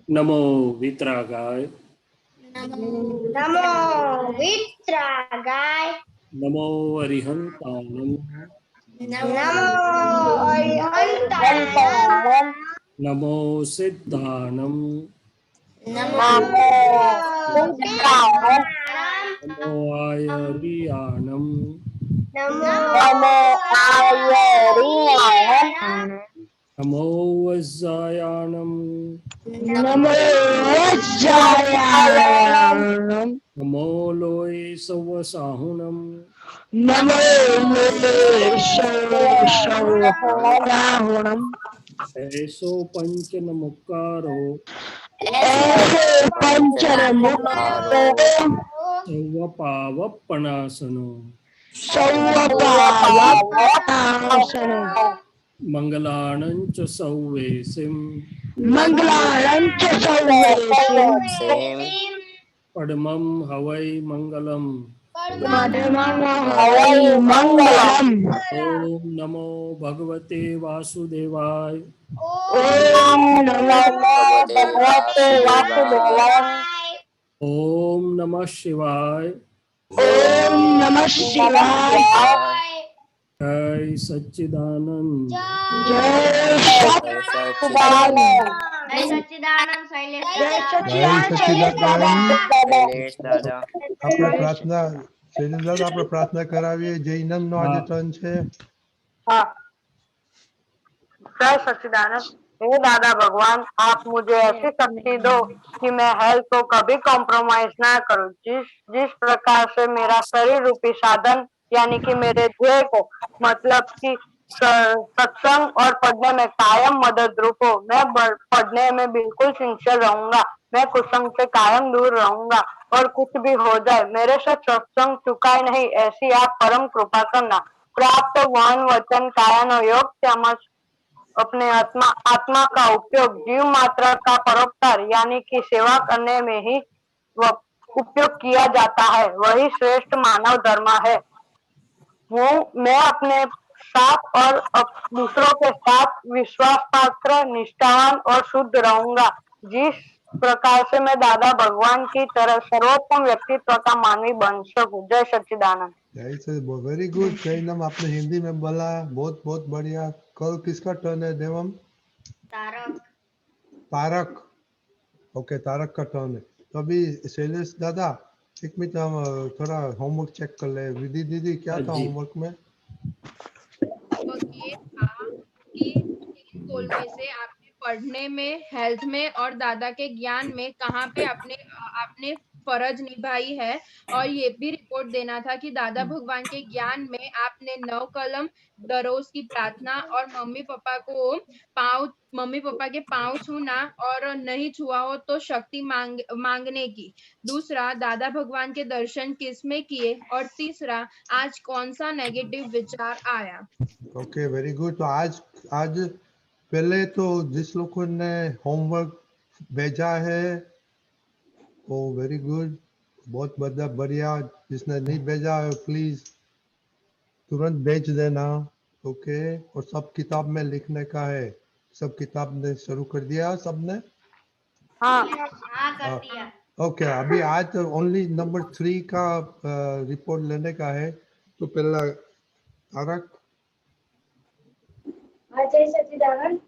नमो वित्रागाय नमो वित्रागाय नमो अरिहंताणं नमो अरिहंताय नमो सिद्धाणं नमो सिद्धाय नमो आयरियाणं नमो आयरियाणं नमो वज्रायाणं नमो वज्रायाणं नमो लोये सवसाहुणं नमो राहुणं ऐसो पंच नमोकारो ऐसे पंचमुखो सर्वपावपणासनो सर्वपावपणासनो मंगलानं च सौवेसिं मंगलानं च सर्वेषु पद्मं हवै मंगलम् पद्मं हवै मंगलम् ओम नमो भगवते वासुदेवाय ओम नमो भगवते वासुदेवाय ओम नमः शिवाय ओम नमः शिवाय जय सच्चिदानंद जय सच्चिदानंद जय सच्चिदानंद शैलेश जय जय सच्चिदानंद सच्चिदानंद આપણે પ્રાર્થના શૈલેન્દ્ર આપણે પ્રાર્થના કરાવીએ જૈનમ નો આજે ટર્ન છે हाँ जय सच्चिदानंद हे दादा भगवान आप मुझे ऐसी शक्ति दो कि मैं हेल्थ को कभी कॉम्प्रोमाइज ना करूं जिस जिस प्रकार से मेरा शरीर रूपी साधन यानी कि मेरे ध्येय को मतलब कि सत्संग और पढ़ने में कायम मदद रूप हो मैं पढ़ने में बिल्कुल सिंसियर रहूंगा मैं कुसंग से कायम दूर रहूंगा और कुछ भी हो जाए मेरे से सत्संग चुकाए नहीं ऐसी आप परम कृपा करना प्राप्त वन वचन कायन और योग अपने आत्मा का उपयोग जीव मात्र का परोपकार यानी कि सेवा करने में ही उपयोग किया जाता है वही श्रेष्ठ मानव धर्म है मैं अपने साथ और दूसरों के साथ विश्वास पात्र निष्ठावान और शुद्ध रहूंगा जिस प्रकार से मैं दादा भगवान की तरह सर्वोत्तम व्यक्तित्व का मानवी बन सकूं जय सच्चिदानंद जय से वेरी गुड जैनम आपने हिंदी में बोला बहुत बहुत बढ़िया कल किसका टर्न है देवम तारक तारक ओके तारक का टर्न है तो अभी शैलेश दादा एक मिनट हम थोड़ा होमवर्क चेक कर ले विधि दीदी क्या था जी होमवर्क में होमवर्क ये था कि 3 गोल में से आपने पढ़ने में, हेल्थ में और दादा के ज्ञान में कहाँ पे आपने फर्ज निभाई है और ये भी रिपोर्ट देना था कि दादा भगवान के ज्ञान में आपने 9 कलम दररोज की प्रार्थना और मम्मी पापा के पाँव छूना और नहीं छुआ हो तो शक्ति मांगने की। दूसरा, दादा भगवान के दर्शन किस में किए और तीसरा, आज कौन सा नेगेटिव विचार आया। ओके वेरी गुड तो आज आज पहले तो जिस लोगों ने होमवर्क भेजा है वो वेरी गुड बहुत बढ़िया जिसने नहीं भेजा है प्लीज तुरंत भेज देना ओके और सब किताब में लिखने का है सब किताब ने शुरू कर दिया सबने हाँ हाँ कर दिया ओके अभी आज तो ओनली नंबर 3 का रिपोर्ट लेने का है तो पहला तारक जय सच्चिदानंद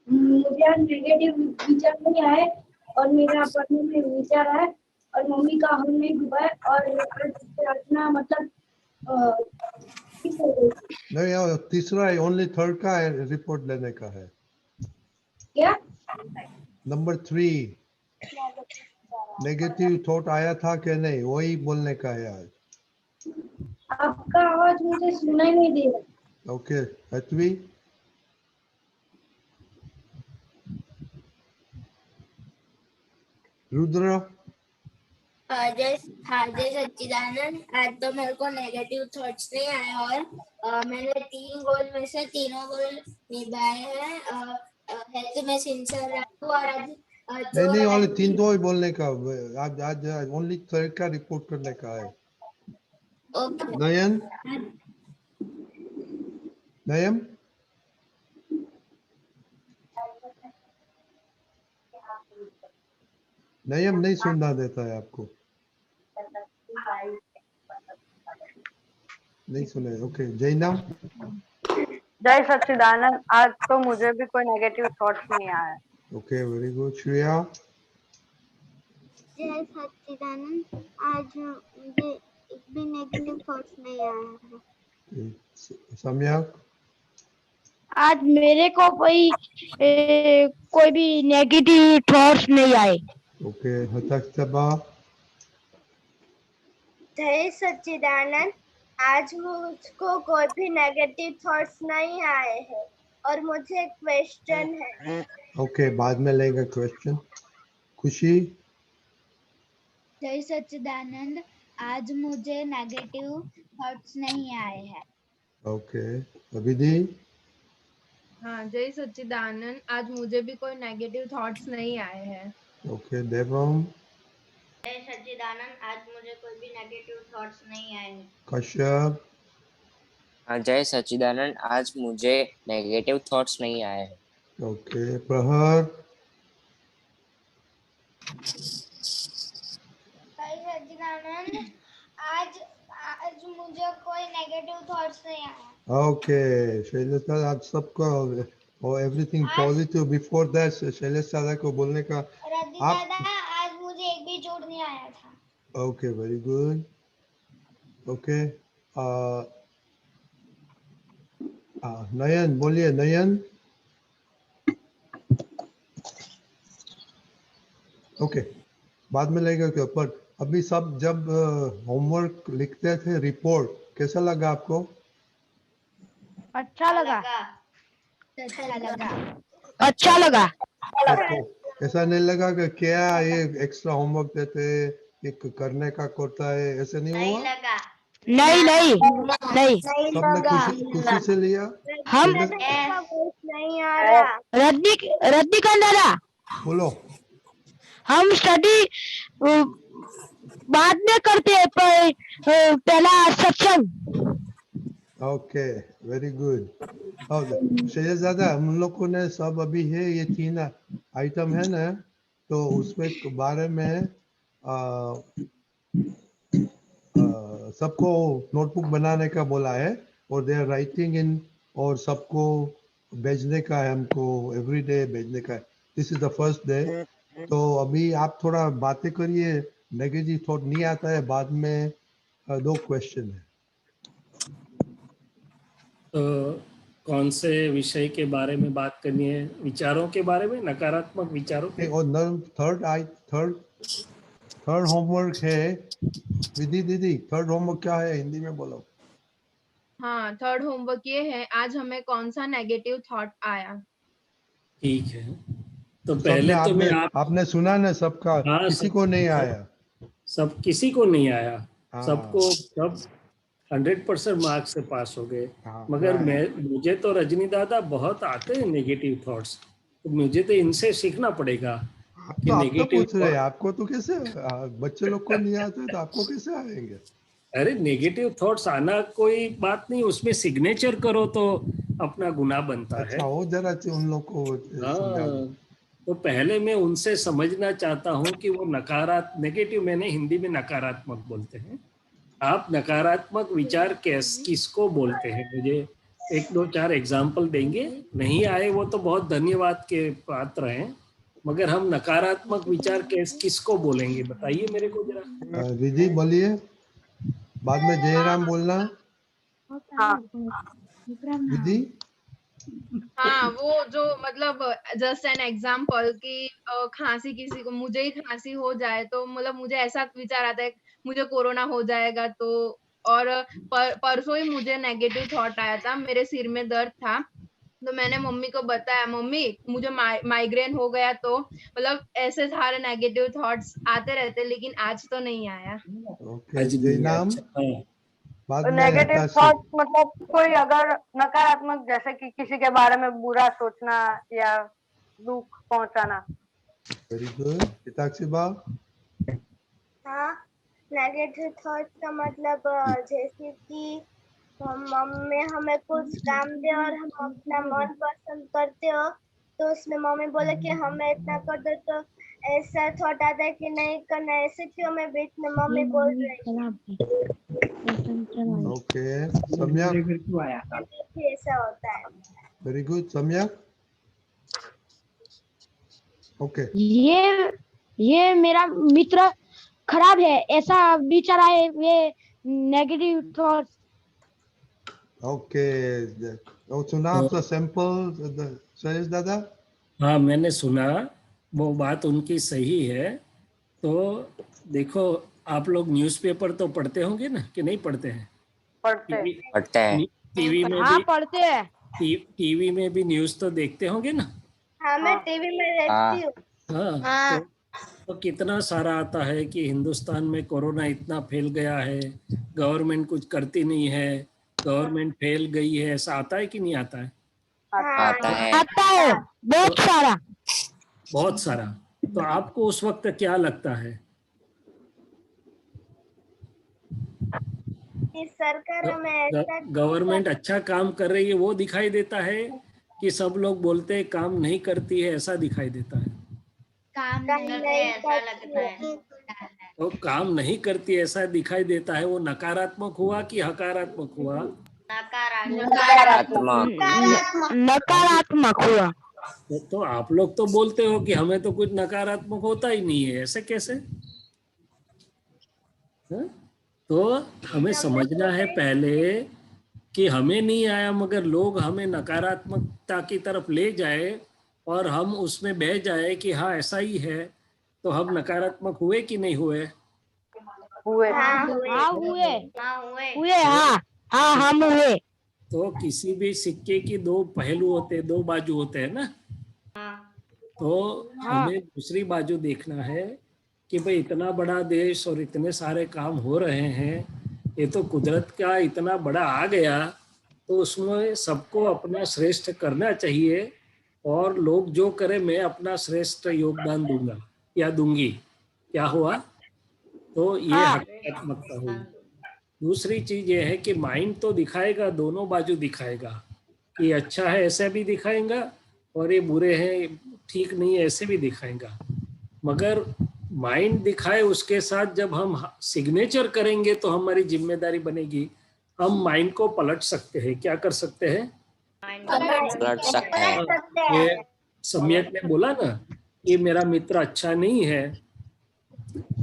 मुझे आज नेगेटिव विचार नहीं आए और मेरा पढ़ने में विचार है और मम्मी का हम नहीं डूबा है और आज प्रार्थना मतलब नहीं यार तीसरा है ओनली थर्ड का है रिपोर्ट लेने का है क्या नंबर 3 नेगेटिव थॉट आया था कि नहीं वही बोलने का है आज आपका आवाज मुझे सुनाई नहीं दे रहा ओके अथवी रुद्र जय सच्चिदानंद आज तो मेरे को नेगेटिव थॉट्स नहीं आए और मैंने 3 गोल में से तीनों गोल निभाए हैं हेल्थ में सिंसियर रहूं और आज नहीं ओनली 3 तो ही बोलने का आज आज ओनली थर्ड का रिपोर्ट करने का है ओके नयन नयन नयम नहीं सुनना देता है आपको, नहीं सुने। ओके, जैनम। जय सच्चिदानंद, आज तो मुझे भी कोई नेगेटिव थॉट्स नहीं आया। Okay, very good. श्रेया। जय सच्चिदानंद, आज मुझे एक भी नेगेटिव थॉट्स नहीं आया है। सम्यक। आज मेरे को कोई भी नेगेटिव थॉट्स नहीं आए। ओके, हतक्षबा। जय सच्चिदानंद, आज मुझको कोई भी नेगेटिव थॉट्स नहीं आए हैं और मुझे एक क्वेश्चन है। ओके, बाद में लेगा क्वेश्चन। खुशी। जय सच्चिदानंद, आज मुझे नेगेटिव थॉट्स नहीं आए हैं। ओके, अभिधि। हाँ, जय सच्चिदानंद, आज मुझे भी कोई नेगेटिव थॉट्स नहीं आए हैं। ओके, देवम। जय सच्चिदानंद, आज मुझे कोई भी नेगेटिव थॉट्स नहीं आए हैं। कश्यप। हाँ, जय सच्चिदानंद, आज मुझे नेगेटिव थॉट्स नहीं आए हैं। ओके, प्रहर। जय सच्चिदानंद, आज मुझे कोई नेगेटिव थॉट्स नहीं आया। ओके, शैलेश आज सबको और everything positive. Before that Shailesh दादा को बोलने का रद्दी आप। दादा, आज मुझे एक भी जोड़ नहीं आया था। Okay, very good. ओके, नयन बोलिए। नयन। ओके, बाद में लगेगा क्या, पर अभी सब जब होमवर्क लिखते थे रिपोर्ट, कैसा लगा आपको? अच्छा लगा। अच्छा लगा। अच्छा लगा। आपको ऐसा नहीं लगा कि क्या ये एक्स्ट्रा होमवर्क देते, एक करने का करता है, ऐसे नहीं हुआ? लगा। नहीं नहीं नहीं। सबने खुशी से लिया। हम नहीं आ रहा। रद्दी का दादा, बोलो। हम स्टडी बाद में करते हैं, पहला सत्संग। Okay, very good. और शहजादा, हम लोगों ने सब अभी है ये 3 आइटम है ना, तो उसमें के बारे में सबको नोटबुक बनाने का बोला है और दे आर राइटिंग इन, और सबको भेजने का है, हमको एवरीडे भेजने का है। This is the first day. तो अभी आप थोड़ा बातें करिए, नेगेटिव थॉट नहीं आता है, बाद में 2 क्वेश्चन है। तो कौन से विषय के बारे में बात करनी है? विचारों के बारे में, नकारात्मक विचारों के? और थर्ड होमवर्क है। विधि दीदी, थर्ड होमवर्क क्या है, हिंदी में बोलो। हाँ, थर्ड होमवर्क ये है, आज हमें कौन सा नेगेटिव थॉट आया। ठीक है, तो पहले तो मैं आपने सुना ना सबका। हाँ, किसी को नहीं आया। सब किसी को नहीं आया। हाँ। सबको सब 100% मार्क्स से पास हो गए। हाँ, मगर मुझे तो रजनी दादा बहुत आते हैं नेगेटिव थॉट्स, तो मुझे तो इनसे सीखना पड़ेगा कि तो आप तो नेगेटिव पूछ रहे हैं, आपको तो कैसे बच्चे लोग को नहीं आते तो आपको कैसे आएंगे? अरे नेगेटिव थॉट्स आना कोई बात नहीं, उसमें सिग्नेचर करो तो अपना गुनाह बनता है। अच्छा, वो जरा उन लोग को समझा दो। तो पहले मैं उनसे समझना चाहता हूँ कि वो नकारात्मक, नेगेटिव मैंने हिंदी में नकारात्मक बोलते हैं, आप नकारात्मक विचार किसको बोलते हैं? मुझे 1-2-4 एग्जाम्पल देंगे? नहीं आए वो तो बहुत धन्यवाद के पात्र हैं, मगर हम नकारात्मक विचार किसको बोलेंगे, बताइए मेरे को जरा। विधि बोलिए, बाद में जयराम बोलना। हाँ। विधि। हाँ, वो जो मतलब जस्ट एन एग्जाम्पल कि खांसी, किसी को, मुझे ही खांसी हो जाए तो मतलब मुझे ऐसा विचार आता है मुझे कोरोना हो जाएगा तो। और परसों ही मुझे नेगेटिव थॉट आया था, मेरे सिर में दर्द था, तो मैंने मम्मी को बताया, मम्मी मुझे माइग्रेन हो गया। तो मतलब ऐसे सारे नेगेटिव थॉट्स आते रहते, लेकिन आज तो नहीं आया। ओके, जयराम। बाद में नेगेटिव थॉट मतलब कोई अगर नकारात्मक, जैसे कि किसी के बारे में बुरा सोचना या दुख पहुंचाना। Very good. हिताक्षी बा। हाँ, नेगेटिव थॉट का मतलब जैसे कि मम्मी हमें कुछ काम दे और हम अपना मन पसंद करते हो, तो उसमें मम्मी बोले कि हमें इतना कर दो, तो ऐसा थॉट आता है कि नहीं करना, ऐसे क्यों मैं बीच में मम्मी बोल रही है ओके सम्यक, कि ऐसा होता है। वेरी गुड सम्यक। ओके ये मेरा मित्र खराब है, ऐसा विचार आए, ये नेगेटिव थॉट। ओके तो सुना आपका सैंपल सहेज दादा? हाँ मैंने सुना, वो बात उनकी सही है। तो देखो, आप लोग न्यूज़पेपर तो पढ़ते होंगे ना, कि नहीं पढ़ते हैं? पढ़ते पढ़ते हैं। टीवी में हाँ भी पढ़ते हैं। टीवी में भी न्यूज़ तो देखते होंगे ना? हाँ मैं टीवी में रहती हूँ। हाँ तो कितना सारा आता है कि हिंदुस्तान में कोरोना इतना फैल गया है, गवर्नमेंट कुछ करती नहीं है, गवर्नमेंट फैल गई है, ऐसा आता है कि नहीं आता है? आता है। आता है बहुत सारा। बहुत सारा। तो आपको उस वक्त क्या लगता है? कि सरकार हमें ऐसा गवर्नमेंट अच्छा काम कर रही है वो दिखाई देता है, कि सब लोग बोलते हैं काम नहीं करती है ऐसा दिखाई देता है? काम नहीं नहीं करते ऐसा करती लगता है। है। तो काम नहीं करती ऐसा दिखाई देता है, वो नकारात्मक हुआ कि हकारात्मक हुआ? नकारात्मक। नकारात्मक हुआ। तो आप लोग तो बोलते हो कि हमें तो कुछ नकारात्मक होता ही नहीं है, ऐसे कैसे? हाँ? तो हमें समझना है पहले कि हमें नहीं आया, मगर लोग हमें नकारात्मकता की तरफ ले जाए और हम उसमें बह जाए कि हाँ ऐसा ही है, तो हम नकारात्मक हुए कि नहीं हुए? हुए। हाँ हुए। हाँ हुए हुए। हाँ हाँ हम हुए। तो किसी भी सिक्के की दो पहलू होते हैं, दो बाजू होते हैं ना। तो हमें दूसरी बाजू देखना है कि भाई इतना बड़ा देश और इतने सारे काम हो रहे हैं, ये तो कुदरत का इतना बड़ा आ गया, तो उसमें सबको अपना श्रेष्ठ करना चाहिए, और लोग जो करें मैं अपना श्रेष्ठ योगदान दूंगा या दूंगी। क्या हुआ? तो ये हकारात्मकता हुई। दूसरी चीज ये है कि माइंड तो दिखाएगा, दोनों बाजू दिखाएगा, कि अच्छा है ऐसे भी दिखाएगा और ये बुरे हैं ठीक नहीं है ऐसे भी दिखाएगा। मगर माइंड दिखाए उसके साथ जब हम सिग्नेचर करेंगे तो हमारी जिम्मेदारी बनेगी, हम माइंड को पलट सकते हैं। क्या कर सकते हैं? पलट सकते हैं। ये सम्यक ने बोला ना कि मेरा मित्र अच्छा नहीं है,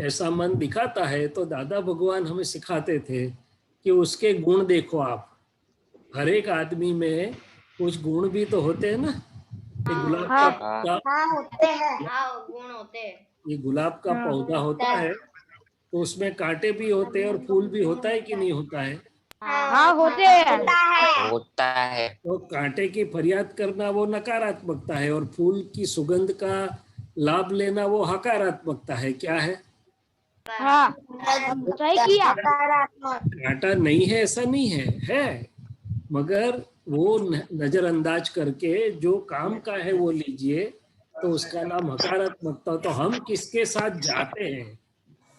ऐसा मन दिखाता है, तो दादा भगवान हमें सिखाते थे कि उसके गुण देखो आप। हर एक आदमी में कुछ गुण भी तो होते हैं ना। ये गुलाब का पौधा, हाँ होते हैं। गुण होते हैं। ये गुलाब का पौधा होता है, तो उसमें कांटे भी होते हैं और फूल भी होता है कि नहीं होता है? हाँ होते हैं। होता है। तो कांटे की फरियाद करना वो नकारात्मकता है, और फूल की सुगंध का लाभ लेना वो हकारात्मकता है। क्या है? हाँ सही किया। कांटा नहीं है ऐसा नहीं है, मगर वो नजरअंदाज करके जो काम का है वो लीजिए, तो उसका नाम हकारात्मकता। तो हम किसके साथ जाते हैं,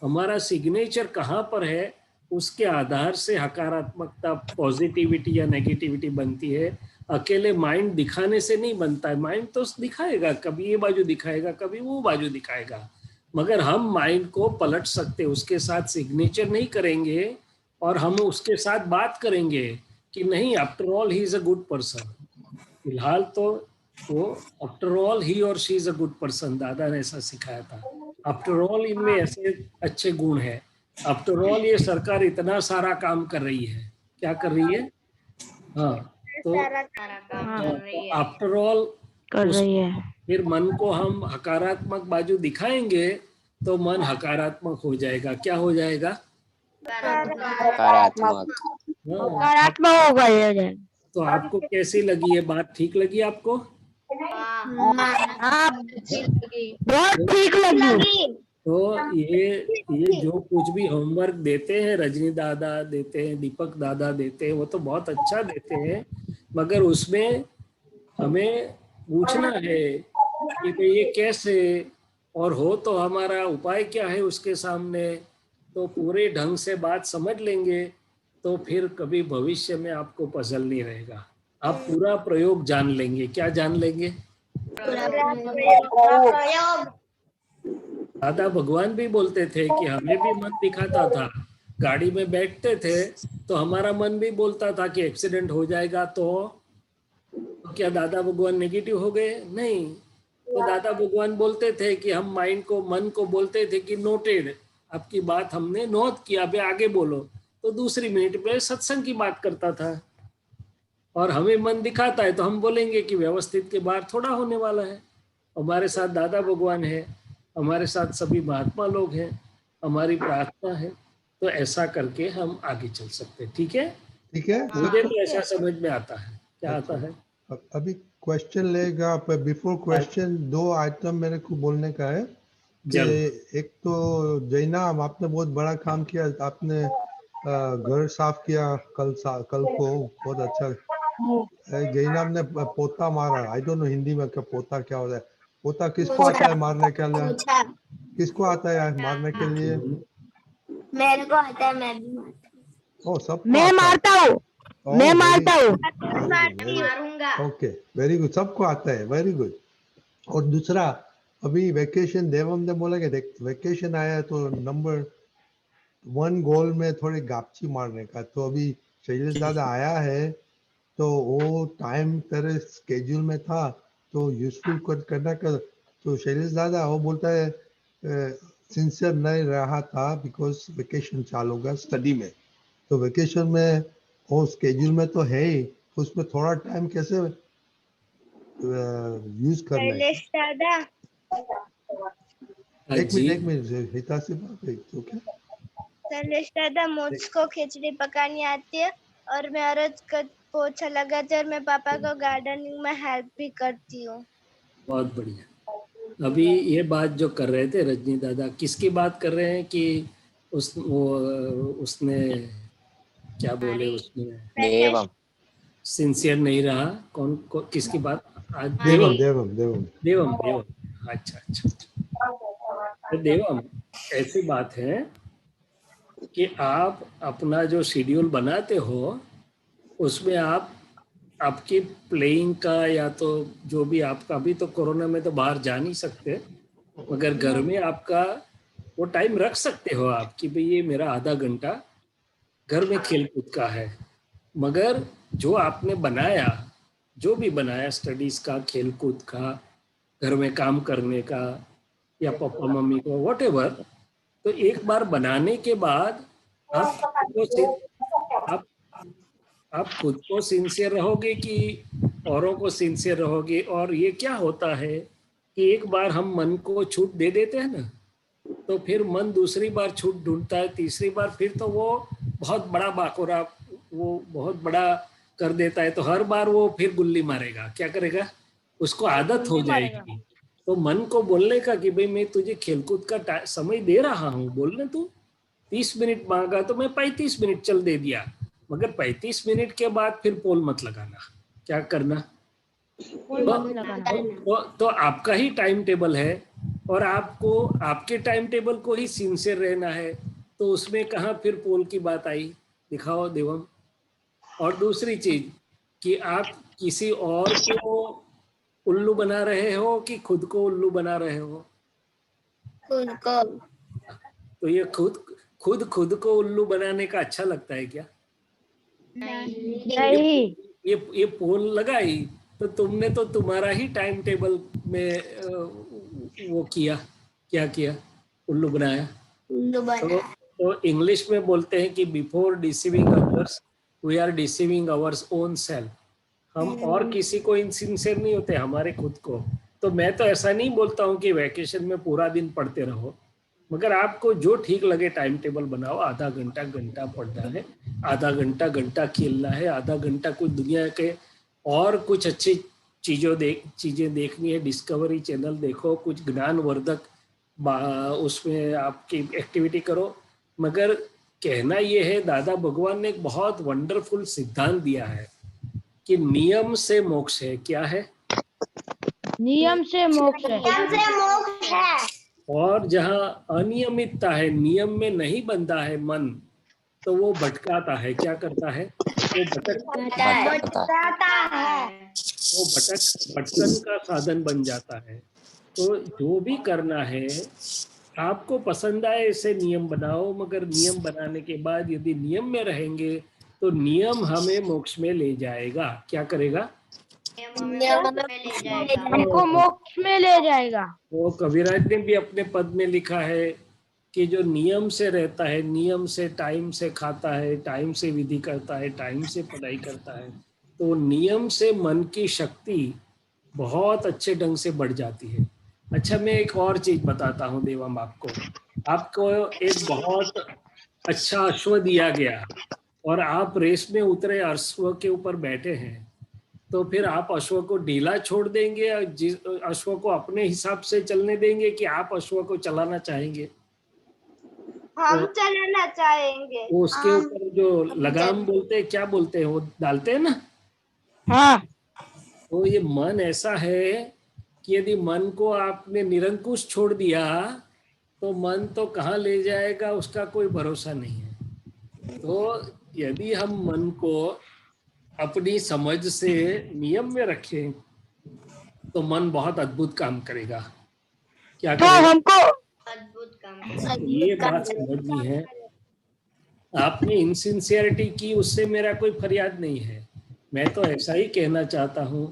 हमारा सिग्नेचर कहाँ पर है, उसके आधार से हकारात्मकता पॉजिटिविटी या नेगेटिविटी बनती है। अकेले माइंड दिखाने से नहीं बनता है। माइंड तो दिखाएगा, कभी ये बाजू दिखाएगा कभी वो बाजू दिखाएगा, मगर हम माइंड को पलट सकते, उसके साथ सिग्नेचर नहीं करेंगे और हम उसके साथ बात करेंगे कि नहीं after all he is a good person. फिलहाल तो वो आफ्टर ऑल ही और she is a good person, दादा ने ऐसा सिखाया था। आफ्टर ऑल इनमें ऐसे अच्छे गुण है। आफ्टर ऑल ये सरकार इतना सारा काम कर रही है। क्या कर रही है? हाँ, तो आफ्टर ऑल कर रही है। फिर मन को हम हकारात्मक बाजू दिखाएंगे तो मन हकारात्मक हो जाएगा। क्या हो जाएगा? सकारात्मक। हाँ, सकारात्मक हो गए। तो आपको कैसी लगी ये बात? ठीक लगी आपको? हाँ बहुत ठीक लगी। तो ये जो कुछ भी होमवर्क देते हैं, रजनी दादा देते हैं, दीपक दादा देते हैं, वो तो बहुत अच्छा देते हैं, मगर उसमें हमें पूछना है कि भाई ये कैसे, और हो तो हमारा उपाय क्या है उसके सामने। तो पूरे ढंग से बात समझ लेंगे तो फिर कभी भविष्य में आपको पजल नहीं रहेगा। आप पूरा प्रयोग जान लेंगे। क्या जान लेंगे? दादा भगवान भी बोलते थे कि हमें भी मन दिखाता था, गाड़ी में बैठते थे तो हमारा मन भी बोलता था कि एक्सीडेंट हो जाएगा, तो क्या दादा भगवान नेगेटिव हो गए? नहीं। तो दादा भगवान बोलते थे कि हम माइंड को, मन को बोलते थे कि नोटेड, आपकी बात हमने नोट किया, अभी आगे बोलो। तो दूसरी मिनट में सत्संग की बात करता था। और हमें मन दिखाता है तो हम बोलेंगे कि व्यवस्थित के बाहर थोड़ा होने वाला है। हमारे साथ दादा भगवान है, हमारे साथ सभी महात्मा लोग हैं, हमारी प्रार्थना है, तो ऐसा करके हम आगे चल सकते हैं। ठीक है, ठीक है। मुझे तो ऐसा समझ में आता है। क्या आता है? अभी क्वेश्चन लेगा, पर बिफोर क्वेश्चन 2 आइटम मेरे को बोलने का है कि एक तो जैनाम, आपने बहुत बड़ा काम किया, आपने घर साफ किया कल को, बहुत अच्छा। जैनाम ने पोता मारा, आई डोंट नो हिंदी में क्या पोता क्या होता है। पोता किसको आता है मारने के लिए? किसको आता है मारने के लिए? मेरे को आता है, मैं भी मारता हूँ। ओ, सब मैं मारता हूँ, मैं मारता हूँ। मारूंगा। ओके, वेरी गुड, सबको आता है, वेरी गुड। और दूसरा, अभी वेकेशन, देवम ने बोला कि वेकेशन आया तो नंबर 1 गोल में थोड़े गापची मारने का। तो अभी शैलेश दादा आया है तो वो टाइम तेरे स्केड्यूल में था तो यूजफुल करना का। तो शैलेश दादा वो बोलता है सिंसियर नहीं रहा था बिकॉज वेकेशन चालू होगा स्टडी में। तो वेकेशन में वो स्केड्यूल में तो है ही, उसमें थोड़ा टाइम कैसे यूज करना है। शैलेश दादा, एक मिनट हिता से बात है तो क्या? शैलेश दादा, मुझको खिचड़ी पकानी आती है और मैं औरत का पोछा लगाती और मैं पापा को गार्डनिंग में हेल्प भी करती हूँ। बहुत बढ़िया। अभी ये बात जो कर रहे थे रजनी दादा, किसकी बात कर रहे हैं कि उसने क्या बोले, उसमें देवम। सिंसियर नहीं रहा? किसकी बात? आज देवम। देवम। अच्छा। तो देवम, ऐसी बात है कि आप अपना जो शेड्यूल बनाते हो उसमें आप आपकी प्लेइंग का, या तो जो भी आपका, अभी तो कोरोना में तो बाहर जा नहीं सकते, मगर घर में आपका वो टाइम रख सकते हो आप कि भाई ये मेरा आधा घंटा घर में खेलकूद का है। मगर जो आपने बनाया, जो भी बनाया, स्टडीज का, खेलकूद का, घर में काम करने का, या पापा मम्मी को व्हाटएवर, तो एक बार बनाने के बाद आप खुद को सिंसियर रहोगे कि औरों को सिंसियर रहोगे। और ये क्या होता है कि एक बार हम मन को छूट दे देते हैं ना, तो फिर मन दूसरी बार छूट ढूंढता है, तीसरी बार फिर तो वो बहुत बड़ा बाकोरा, वो बहुत बड़ा कर देता है। तो हर बार वो फिर गुल्ली मारेगा। क्या करेगा? उसको आदत हो जाएगी। तो मन को बोलने का कि भाई मैं तुझे खेलकूद का समय दे रहा हूँ, बोलने तू 30 मिनट मांगा तो मैं 35 मिनट चल दे दिया, मगर 35 मिनट के बाद फिर पोल मत लगाना। क्या करना? तो आपका ही टाइम टेबल है और आपको आपके टाइम टेबल को ही सिंसियर रहना है, तो उसमें कहाँ फिर पोल की बात आई? दिखाओ देवम। और दूसरी चीज कि आप किसी और को उल्लू बना रहे हो कि खुद को उल्लू बना रहे हो? खुद को। तो ये खुद को उल्लू बनाने का अच्छा लगता है क्या? नहीं। ये पोल लगाई तो तुमने तो तुम्हारा ही टाइम टेबल में वो किया, क्या किया? उल्लू बनाया। तो इंग्लिश में बोलते हैं कि before deceiving others we are deceiving ours own self. हम और किसी को इनसिंसियर नहीं होते, हमारे खुद को। तो मैं तो ऐसा नहीं बोलता हूँ कि वैकेशन में पूरा दिन पढ़ते रहो, मगर आपको जो ठीक लगे टाइम टेबल बनाओ। आधा घंटा पढ़ना है, आधा घंटा खेलना है, आधा घंटा कुछ दुनिया के और कुछ अच्छी चीज़ें देखनी है। डिस्कवरी चैनल देखो, कुछ ज्ञानवर्धक उसमें आपकी एक्टिविटी करो। मगर कहना ये है, दादा भगवान ने एक बहुत वंडरफुल सिद्धांत दिया है कि नियम से मोक्ष है। क्या है? नियम से मोक्ष है। और जहाँ अनियमितता है, नियम में नहीं बनता है मन, तो वो भटकाता है। क्या करता है? वो भटकन का साधन बन जाता है। तो जो भी करना है आपको पसंद आए ऐसे नियम बनाओ, मगर नियम बनाने के बाद यदि नियम में रहेंगे तो नियम हमें मोक्ष में ले जाएगा। क्या करेगा? हमको मोक्ष में ले जाएगा। वो कविराज ने भी अपने पद में लिखा है कि जो नियम से रहता है, नियम से टाइम से खाता है, टाइम से विधि करता है, टाइम से पढ़ाई करता है, तो नियम से मन की शक्ति बहुत अच्छे ढंग से बढ़ जाती है। अच्छा, मैं एक और चीज बताता हूँ देवम आपको। आपको एक बहुत अच्छा अश्व दिया गया और आप रेस में उतरे, अश्व के ऊपर बैठे हैं, तो फिर आप अश्व को ढीला छोड़ देंगे, अश्व को अपने हिसाब से चलने देंगे कि आप अश्व को चलाना चाहेंगे? हम चलाना चाहेंगे। वो उसके ऊपर जो लगाम बोलते हैं, क्या बोलते हैं, वो डालते हैं ना। हाँ। तो ये मन ऐसा है कि यदि मन को आपने निरंकुश छोड़ दिया तो मन तो कहाँ ले जाएगा उसका कोई भरोसा नहीं है। तो यदि हम मन को अपनी समझ से नियम में रखें तो मन बहुत अद्भुत काम करेगा। क्या तो करेगा? हमको अद्भुत काम। ये बात समझनी है। आपने इनसिंसियरिटी की, उससे मेरा कोई फरियाद नहीं है। मैं तो ऐसा ही कहना चाहता हूँ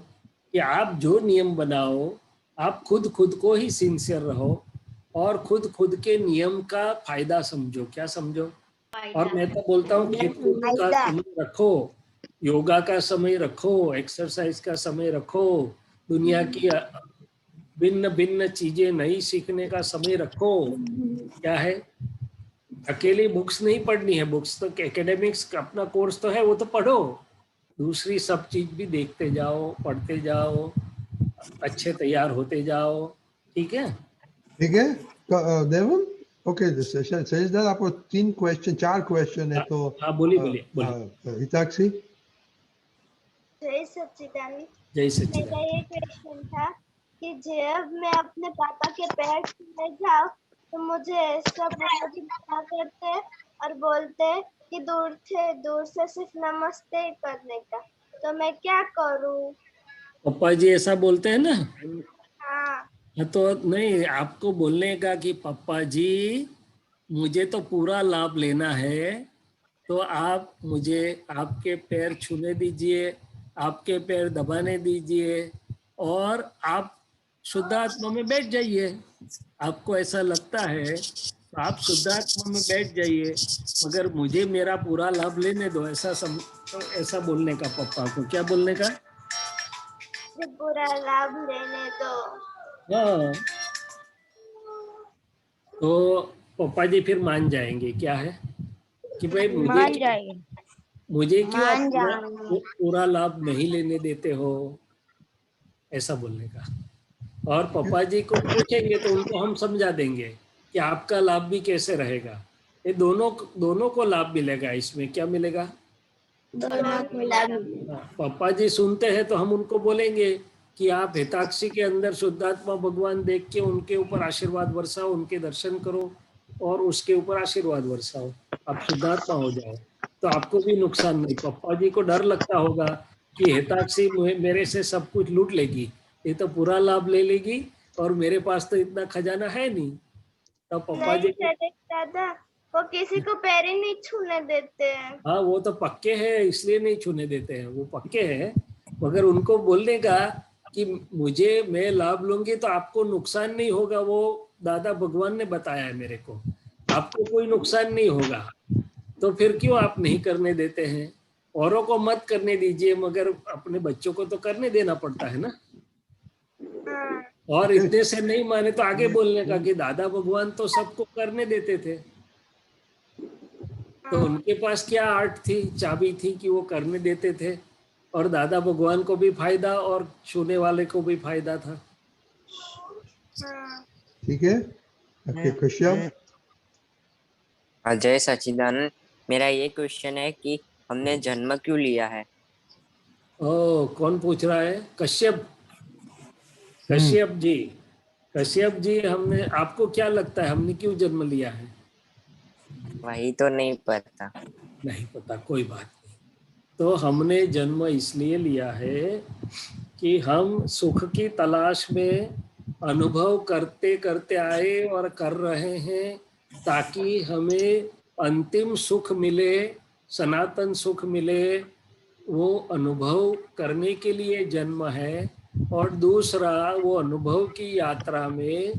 कि आप जो नियम बनाओ, आप खुद को ही सिंसियर रहो और खुद के नियम का फायदा समझो। क्या समझो? और मैं तो बोलता हूँ खेत कूद का समय रखो, योगा का समय रखो, एक्सरसाइज का समय रखो, दुनिया की भिन्न भिन्न चीजें नई सीखने का समय रखो। क्या है, अकेली बुक्स नहीं पढ़नी है, बुक्स तो एकेडमिक्स अपना कोर्स तो है, वो तो पढ़ो, दूसरी सब चीज भी देखते जाओ, पढ़ते जाओ, अच्छे तैयार होते जाओ। ठीक है? ठीक है देवम। ओके सर, आपको 4 क्वेश्चन है तो हाँ बोलिए। हिताक्षी। जय सच्चिदानंद। जय मेरा सच्चिदानंद। ये क्वेश्चन था कि जब मैं अपने पापा के पैर छूने जाऊं तो मुझे ऐसा बहुत ही मना करते और बोलते कि दूर से सिर्फ नमस्ते करने का, तो मैं क्या करूं? पप्पा जी ऐसा बोलते हैं ना? हाँ। तो नहीं, आपको बोलने का कि पप्पा जी मुझे तो पूरा लाभ लेना है, तो आप मुझे आपके पैर छूने दीजिए, आपके पैर दबाने दीजिए और आप शुद्धात्मा में बैठ जाइए। आपको ऐसा लगता है तो आप शुद्धात्मा में बैठ जाइए, मगर मुझे मेरा पूरा लाभ लेने दो। ऐसा बोलने का पप्पा को। क्या बोलने का? पूरा लाभ लेने दो। हाँ, तो पप्पा जी फिर मान जाएंगे। क्या है कि भाई मुझे क्यों आप पूरा लाभ नहीं लेने देते हो, ऐसा बोलने का। और पापा जी को पूछेंगे तो उनको हम समझा देंगे कि आपका लाभ भी कैसे रहेगा। ये दोनों को लाभ मिलेगा। इसमें क्या मिलेगा? पापा जी सुनते हैं तो हम उनको बोलेंगे कि आप हिताक्षी के अंदर शुद्धात्मा भगवान देख के उनके ऊपर आशीर्वाद बरसाओ, उनके दर्शन करो और उसके ऊपर आशीर्वाद बरसाओ, आप शुद्धात्मा हो जाओ, तो आपको भी नुकसान नहीं। पापा जी को डर लगता होगा कि हिताक्षी मेरे से सब कुछ लूट लेगी, ये तो पूरा लाभ ले लेगी और मेरे पास तो इतना खजाना है नहीं। तो पापा जी दादा वो किसी को पैर ही नहीं छूने देते हैं। हाँ, वो तो पक्के हैं इसलिए नहीं छूने देते हैं, वो पक्के हैं। मगर उनको बोलने का कि मैं लाभ लूंगी तो आपको नुकसान नहीं होगा, वो दादा भगवान ने बताया है मेरे को, आपको कोई नुकसान नहीं होगा, तो फिर क्यों आप नहीं करने देते हैं? औरों को मत करने दीजिए, मगर अपने बच्चों को तो करने देना पड़ता है ना। और इतने से नहीं माने तो आगे बोलने का कि दादा भगवान तो सबको करने देते थे, तो उनके पास क्या आर्ट थी, चाबी थी कि वो करने देते थे, और दादा भगवान को भी फायदा और छूने वाले को भी फायदा था। ठीक है, कश्यप। जय सच्चिदानंद। मेरा ये क्वेश्चन है कि हमने जन्म क्यों लिया है? कौन पूछ रहा है? कश्यप जी, हमने, आपको क्या लगता है हमने क्यों जन्म लिया है? वही तो नहीं पता। नहीं पता, कोई बात नहीं। तो हमने जन्म इसलिए लिया है कि हम सुख की तलाश में अनुभव करते करते आए और कर रहे हैं, ताकि हमें अंतिम सुख मिले, सनातन सुख मिले, वो अनुभव करने के लिए जन्म है। और दूसरा, वो अनुभव की यात्रा में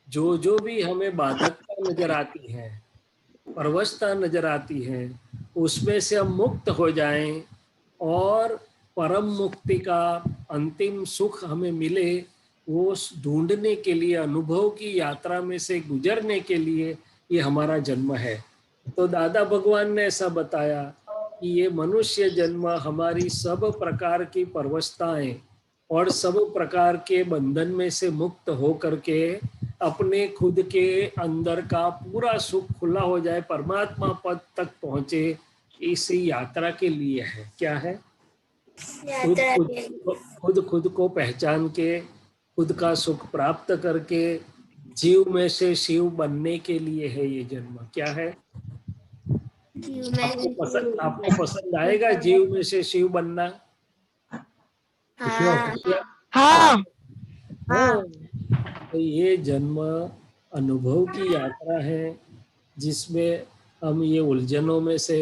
जो जो भी हमें बाधकता नजर आती है, परवशता नजर आती है, उसमें से हम मुक्त हो जाएं और परम मुक्ति का अंतिम सुख हमें मिले, वो ढूंढने के लिए, अनुभव की यात्रा में से गुजरने के लिए ये हमारा जन्म है। तो दादा भगवान ने ऐसा बताया कि ये मनुष्य जन्म हमारी सब प्रकार की परवशताएं और सब प्रकार के बंधन में से मुक्त हो करके अपने खुद के अंदर का पूरा सुख खुला हो जाए, परमात्मा पद तक पहुंचे, इसी यात्रा के लिए है। क्या है? खुद को पहचान के, खुद का सुख प्राप्त करके जीव में से शिव बनने के लिए है ये जन्म। क्या है? आपको पसंद आएगा जीव में से शिव बनना? हाँ। तो ये जन्म अनुभव की यात्रा है, जिसमें हम ये उलझनों में से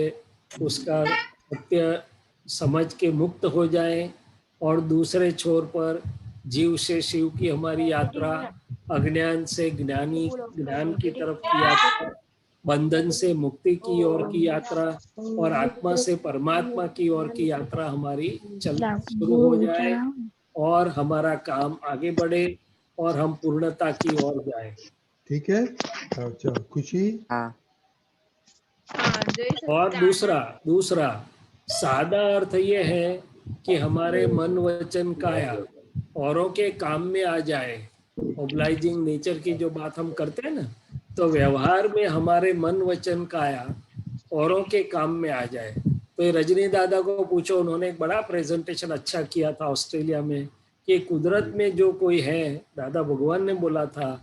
उसका सत्य समझ के मुक्त हो जाएं, और दूसरे छोर पर जीव से शिव की हमारी यात्रा, अज्ञान से ज्ञान की तरफ की यात्रा, बंधन से मुक्ति की ओर की यात्रा, और आत्मा से परमात्मा की ओर की यात्रा हमारी शुरू हो जाए, और हमारा काम आगे बढ़े और हम पूर्णता की ओर जाए। ठीक है? अच्छा, खुशी। हाँ। और दूसरा सादा अर्थ ये है कि हमारे मन वचन काया औरों के काम में आ जाए। ओब्लाइजिंग नेचर की जो बात हम करते हैं ना, तो व्यवहार में हमारे मन वचन काया औरों के काम में आ जाए। तो ये रजनी दादा को पूछो, उन्होंने एक बड़ा प्रेजेंटेशन अच्छा किया था ऑस्ट्रेलिया में, कि कुदरत में जो कोई है, दादा भगवान ने बोला था,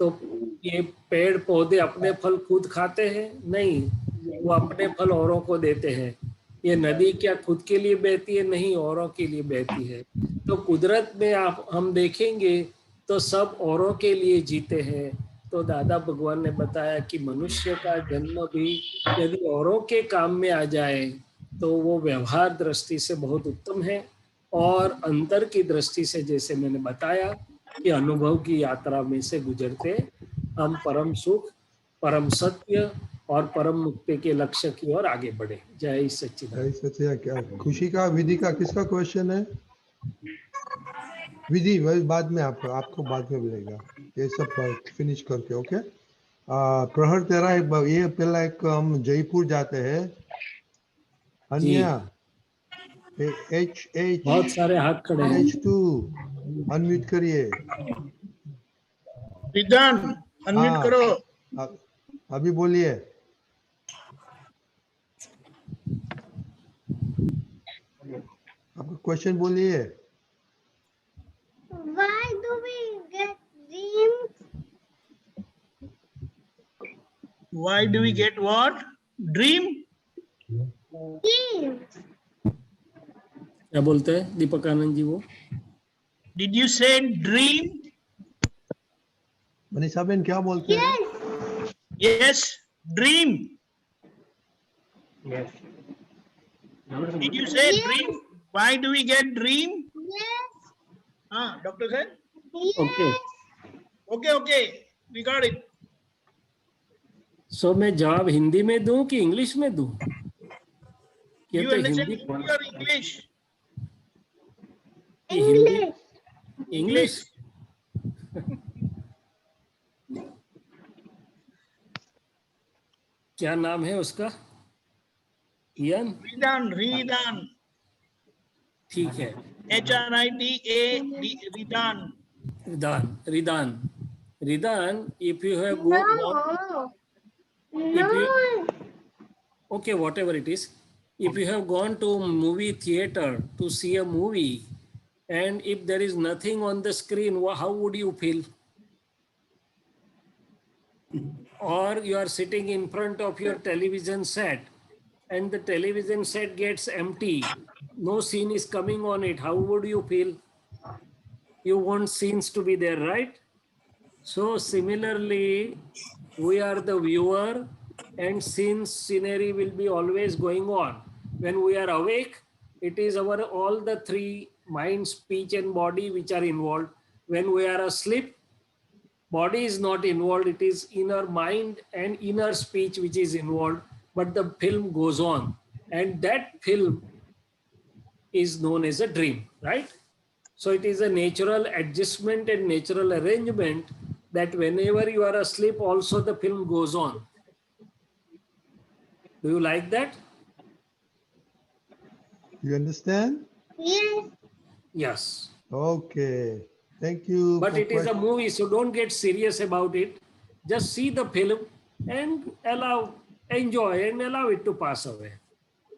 तो ये पेड़ पौधे अपने फल खुद खाते हैं? नहीं, वो अपने फल औरों को देते हैं। ये नदी क्या खुद के लिए बहती है? नहीं, औरों के लिए बहती है। तो कुदरत में हम देखेंगे तो सब औरों के लिए जीते हैं। तो दादा भगवान ने बताया कि मनुष्य का जन्म भी यदि औरों के काम में आ जाए तो वो व्यवहार दृष्टि से बहुत उत्तम है, और अंतर की दृष्टि से जैसे मैंने बताया कि अनुभव की यात्रा में से गुजरते हम परम सुख, परम सत्य और परम मुक्ति के लक्ष्य की ओर आगे बढ़े। जय सच्चिदानंद। जय सच्चिदानंद। क्या खुशी का, विधि का किसका क्वेश्चन है? विधि वही बाद में आपको बाद में मिलेगा, ये सब फिनिश करके। ओके। प्रहर तेरा ये पहला एक हम जयपुर जाते हैं। अन्या H बहुत सारे हाथ खड़े हैं। H2 अनम्यूट करिए। विधान अनम्यूट करो। अभी बोलिए। आपका क्वेश्चन बोलिए। Why do we get dreams? Why do we get what? Dream? Dreams. क्या बोलते हैं दीपक आनंद जी? वो Did you say dream? Manisha Ben क्या बोलते हैं? Yes, dream. Did you say dream? Why do we get dream? Yes. Doctor said? Okay. Okay. We got it. सो मैं जवाब हिंदी में दूं कि इंग्लिश में दूं? ये You तो understand Hindi Hindi or English? English. क्या नाम है उसका? इयन? Ridan. ठीक है। HRIDAN. Ridan, if you have okay, whatever it is, if you have gone to movie theater to see a movie, and if there is nothing on the screen, how would you feel? Or you are sitting in front of your television set, and the television set gets empty, no scene is coming on it, how would you feel? You want scenes to be there, right? So similarly, we are the viewer, and since scenery will be always going on. When we are awake, it is our all the three mind, speech, and body which are involved. When we are asleep, body is not involved. It is inner mind and inner speech which is involved. But the film goes on, and that film is known as a dream, right? So it is a natural adjustment and natural arrangement that whenever you are asleep, also the film goes on. Do you like that? You understand? Yes. Yes. Okay. Thank you. But for it is a question. movie, so don't get serious about it. Just see the film and enjoy and allow it to pass away.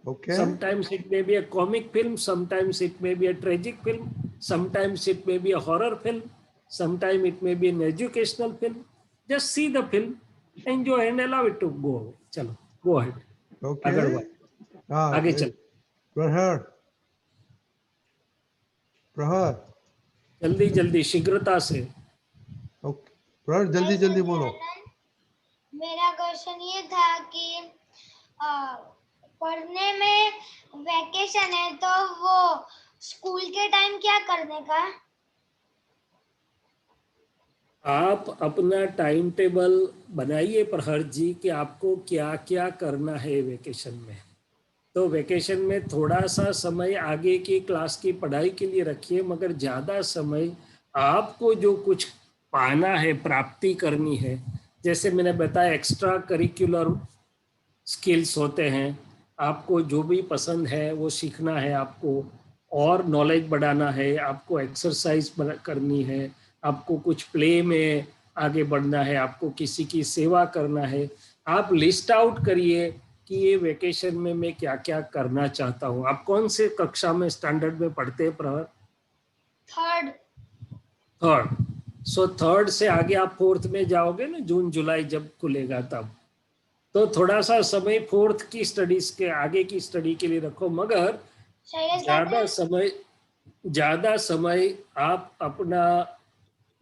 Okay. Sometimes it may be a comic film, sometimes it may be a tragic film, sometimes it may be a horror film, sometimes it may be an educational film. Just see the film, enjoy and allow it to go away. Chalo, go ahead. Okay. आगे बढ़, हाँ, आगे चल, प्रहर जल्दी जल्दी शीघ्रता से. ओके प्रहर जल्दी जल्दी बोलो. मेरा क्वेश्चन ये था कि पढ़ने में वैकेशन है तो वो स्कूल के टाइम क्या करने का? आप अपना टाइम टेबल बनाइए प्रहर जी कि आपको क्या क्या करना है वेकेशन में. तो वेकेशन में थोड़ा सा समय आगे की क्लास की पढ़ाई के लिए रखिए, मगर ज़्यादा समय आपको जो कुछ पाना है, प्राप्ति करनी है, जैसे मैंने बताया एक्स्ट्रा करिकुलर स्किल्स होते हैं, आपको जो भी पसंद है वो सीखना है, आपको और नॉलेज बढ़ाना है, आपको एक्सरसाइज करनी है, आपको कुछ प्ले में आगे बढ़ना है, आपको किसी की सेवा करना है. आप लिस्ट आउट करिए कि ये वेकेशन में मैं क्या क्या करना चाहता हूँ. आप कौन से कक्षा में, स्टैंडर्ड में पढ़ते हैं प्रहर? थर्ड. सो थर्ड से आगे आप फोर्थ में जाओगे ना, जून जुलाई जब खुलेगा तब. तो थोड़ा सा समय फोर्थ की स्टडीज के आगे की स्टडी के लिए रखो, मगर ज्यादा समय आप अपना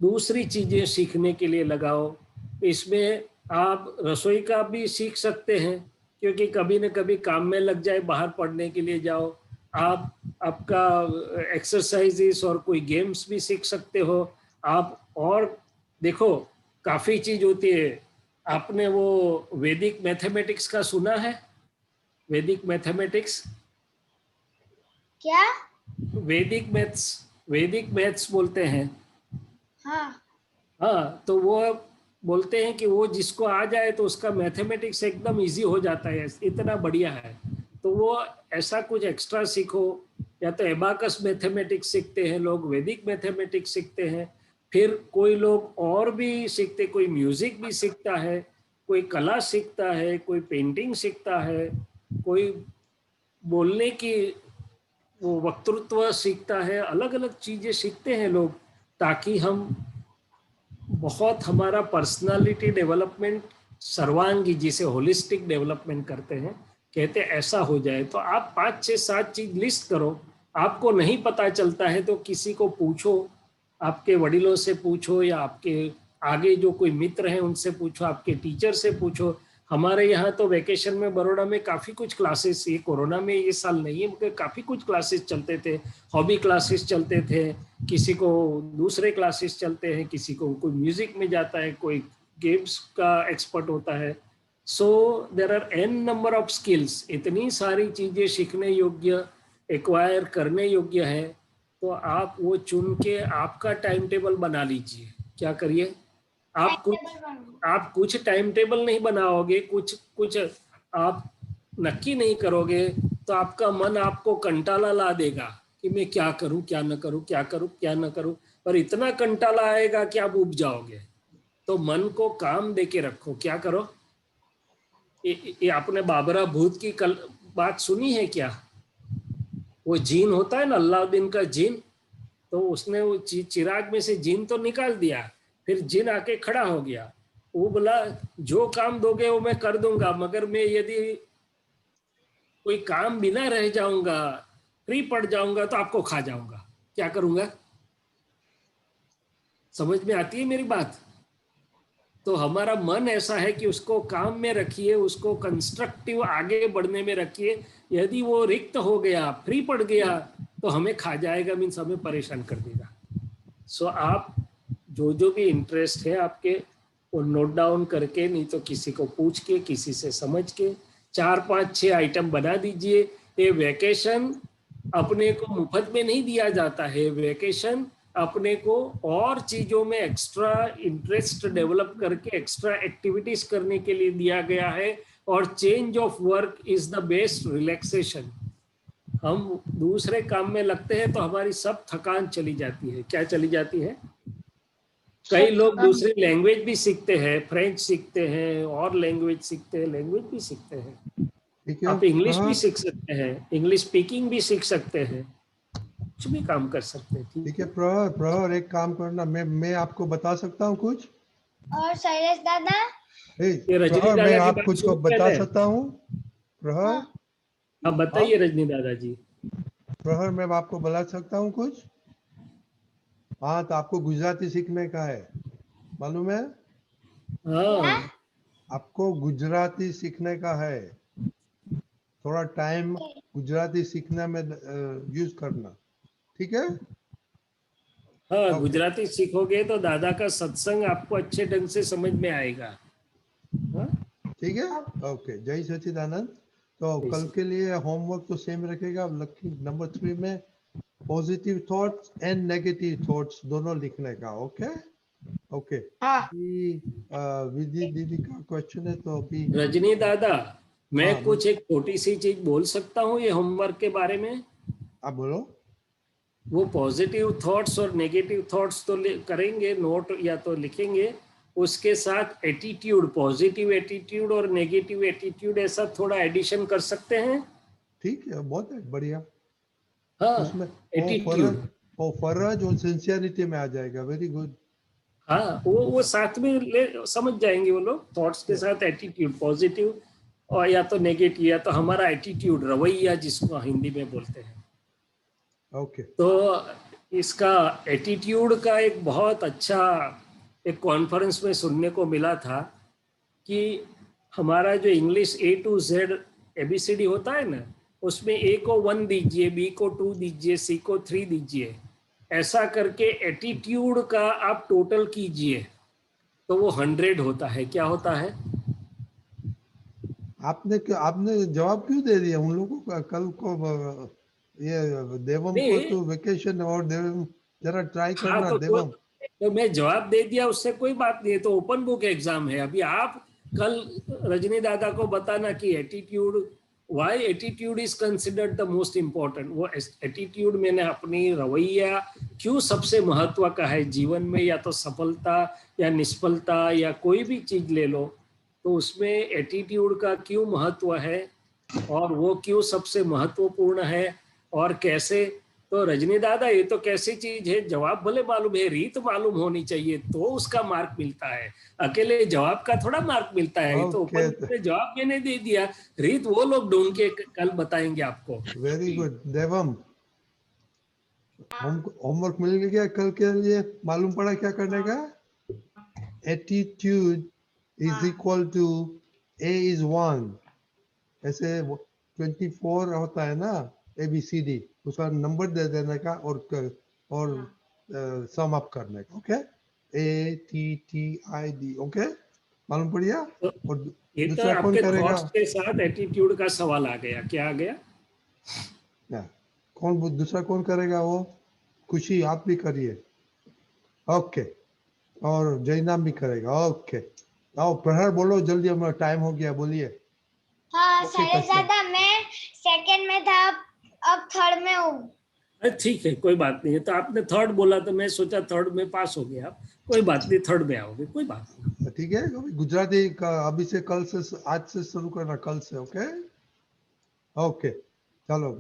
दूसरी चीजें सीखने के लिए लगाओ. इसमें आप रसोई का भी सीख सकते हैं, क्योंकि कभी न कभी काम में लग जाए, बाहर पढ़ने के लिए जाओ. आप आपका एक्सरसाइजेस और कोई गेम्स भी सीख सकते हो आप. और देखो काफी चीज होती है. आपने वो वैदिक मैथमेटिक्स का सुना है? वैदिक मैथमेटिक्स, क्या? वैदिक मैथ्स बोलते हैं. हाँ, तो वो बोलते हैं कि वो जिसको आ जाए तो उसका मैथमेटिक्स एकदम इजी हो जाता है, इतना बढ़िया है. तो वो ऐसा कुछ एक्स्ट्रा सीखो, या तो एबाकस मैथमेटिक्स सीखते हैं लोग, वैदिक मैथमेटिक्स सीखते हैं, फिर कोई लोग और भी सीखते, कोई म्यूजिक भी सीखता है, कोई कला सीखता है, कोई पेंटिंग सीखता है, कोई बोलने की वो वक्तृत्व सीखता है. अलग अलग चीजें सीखते हैं लोग, ताकि हम बहुत हमारा पर्सनालिटी डेवलपमेंट सर्वांगी, जिसे होलिस्टिक डेवलपमेंट करते हैं, कहते ऐसा हो जाए. तो आप 5, 6, 7 चीज लिस्ट करो. आपको नहीं पता चलता है तो किसी को पूछो, आपके वडिलों से पूछो, या आपके आगे जो कोई मित्र हैं उनसे पूछो, आपके टीचर से पूछो. हमारे यहाँ तो वेकेशन में बड़ौदा में काफ़ी कुछ क्लासेस, ये कोरोना में ये साल नहीं है, मगर काफ़ी कुछ क्लासेस चलते थे. हॉबी क्लासेस चलते थे, किसी को दूसरे क्लासेस चलते हैं, किसी को कोई म्यूजिक में जाता है, कोई गेम्स का एक्सपर्ट होता है. So there are n number of skills. इतनी सारी चीज़ें सीखने योग्य, एक्वायर करने योग्य है. तो आप वो चुन के आपका टाइम टेबल बना लीजिए. क्या करिए, आप कुछ टाइम टेबल नहीं बनाओगे, कुछ आप नक्की नहीं करोगे, तो आपका मन आपको कंटाला ला देगा कि मैं क्या करूं, क्या न करूं, क्या करूं, क्या न करूं. पर इतना कंटाला आएगा कि आप उब जाओगे. तो मन को काम दे के रखो. क्या करो, ये आपने बाबरा भूत की बात सुनी है क्या? वो जीन होता है ना, अलाउद्दीन का जीन, तो उसने वो चिराग में से जीन तो निकाल दिया, फिर जिन आके खड़ा हो गया. वो बोला जो काम दोगे वो मैं कर दूंगा, मगर मैं यदि कोई काम बिना रह जाऊंगा, फ्री पड़ जाऊंगा, तो आपको खा जाऊंगा. क्या करूंगा? समझ में आती है मेरी बात? तो हमारा मन ऐसा है कि उसको काम में रखिए, उसको कंस्ट्रक्टिव आगे बढ़ने में रखिए। यदि वो रिक्त हो गया, फ्री पड़ गया, तो हमें खा जाएगा, मीन्स हमें परेशान कर देगा। सो आप जो भी इंटरेस्ट है आपके, वो नोट डाउन करके, नहीं तो किसी को पूछ के, किसी से समझ के 4, 5, 6 आइटम बना दीजिए। ये वैकेशन अपने को मुफ्त में नहीं दिया जाता है। वैकेशन अपने को और चीजों में एक्स्ट्रा इंटरेस्ट डेवलप करके एक्स्ट्रा एक्टिविटीज करने के लिए दिया गया है। और change of work is the best relaxation. हम दूसरे काम में लगते हैं तो हमारी सब थकान चली जाती है। क्या चली जाती है? कई लोग दूसरी लैंग्वेज भी सीखते हैं, फ्रेंच सीखते हैं और लैंग्वेज सीखते हैं, लैंग्वेज भी सीखते हैं। आप इंग्लिश भी सीख सकते हैं, इंग्लिश स्पीकिंग भी सीख सकते हैं, कुछ भी काम कर सकते हैं। ठीक है प्रहर, एक काम करना, मैं आपको बता सकता हूँ कुछ। और शैलेश दादा, प्रहर मैं आप कुछ को बता सकता हूँ। प्रहर आप बताइए रजनी दादाजी। प्रहर मैं आपको बता सकता हूँ कुछ। हाँ, तो आपको गुजराती सीखने का है, मालूम है? हाँ, आपको गुजराती सीखने का है। थोड़ा टाइम गुजराती सीखने में यूज करना, ठीक है? हाँ, गुजराती सीखोगे तो दादा का सत्संग आपको अच्छे ढंग से समझ में आएगा। ठीक है, ओके। जय सच्चिदानंद। तो कल के लिए होमवर्क तो सेम रखेगा। लकी नंबर 3 में positive thoughts and negative thoughts दोनों लिखने का। Okay okay. विधि दीदी का क्वेश्चन है, तो अभी रजनी दादा, मैं कुछ एक छोटी सी चीज बोल सकता हूँ ये होमवर्क के बारे में? आप बोलो। वो पॉजिटिव थॉट्स और नेगेटिव थॉट्स तो करेंगे, नोट या तो लिखेंगे, उसके साथ एटीट्यूड, पॉजिटिव एटीट्यूड और नेगेटिव एटीट्यूड, ऐसा थोड़ा एडिशन कर सकते हैं। ठीक है, बहुत है, बढ़िया। हाँ, उसमें एटीट्यूड वो फर्ज और सिंसियरिटी में आ जाएगा। Very good. हाँ, वो साथ में समझ जाएंगे वो लोग। थॉट्स के साथ एटीट्यूड, पॉजिटिव और या तो नेगेटिव, या तो हमारा एटीट्यूड, रवैया जिसको हिंदी में बोलते हैं। ओके। तो इसका एटीट्यूड का एक बहुत अच्छा एक कॉन्फ्रेंस में सुनने को मिला था कि हमारा जो English A to Z ABCD होता है ना, उसमें A को 1 दीजिए, B को 2 दीजिए, C को 3 दीजिए। ऐसा करके एटीट्यूड का आप टोटल कीजिए तो वो 100 होता है। क्या होता है? आपने जवाब क्यों दे दिया उन लोगों को? कल को ये देवम को तो वेकेशन, और देवम जरा ट्राई करना। हाँ, देवम तो मैं जवाब दे दिया, उससे कोई बात नहीं है। तो ओपन बुक एग्जाम है। अभी आप कल रजनी दादा को बताना कि attitude, why attitude is considered the most important. वो एटीट्यूड मैंने अपनी रवैया क्यों सबसे महत्व का है जीवन में, या तो सफलता या निष्फलता या कोई भी चीज ले लो, तो उसमें एटीट्यूड का क्यों महत्व है और वो क्यों सबसे महत्वपूर्ण है और कैसे। तो रजनी दादा, ये तो कैसी चीज है, जवाब भले मालूम है, रीत मालूम होनी चाहिए तो उसका मार्क मिलता है। अकेले जवाब का थोड़ा मार्क मिलता है। तो ऊपर जवाब मैंने दे दिया, रीत वो लोग ढूंढ के कल बताएंगे आपको। Very good Devam. होमवर्क मिल गया कल के लिए। मालूम पड़ा क्या करने का? Attitude is equal to A is 1। ऐसे 24 होता है ना ABCD, उसका नंबर दे देने का और सम अप करने का। Okay, ATTID। ओके, मालूम पड़ गया? और ये तो दूसरा कौन आपके करेगा? थॉट्स के साथ एटीट्यूड का सवाल आ गया। क्या आ गया? कौन दूसरा कौन करेगा? वो खुशी, आप भी करिए। ओके, और जयनाम भी करेगा। ओके, आओ प्रहर बोलो जल्दी, हमारा टाइम हो गया, बोलिए। हाँ शैलेश दादा, मैं सेकंड में था, अब थर्ड में हूँ। ठीक है, कोई बात नहीं है। तो आपने थर्ड बोला तो मैं सोचा थर्ड में पास हो गया। कोई बात नहीं, थर्ड में आओगे, कोई बात नहीं। ठीक है, गुजराती का अभी से, कल से, आज से शुरू करना, कल से। ओके ओके, चलो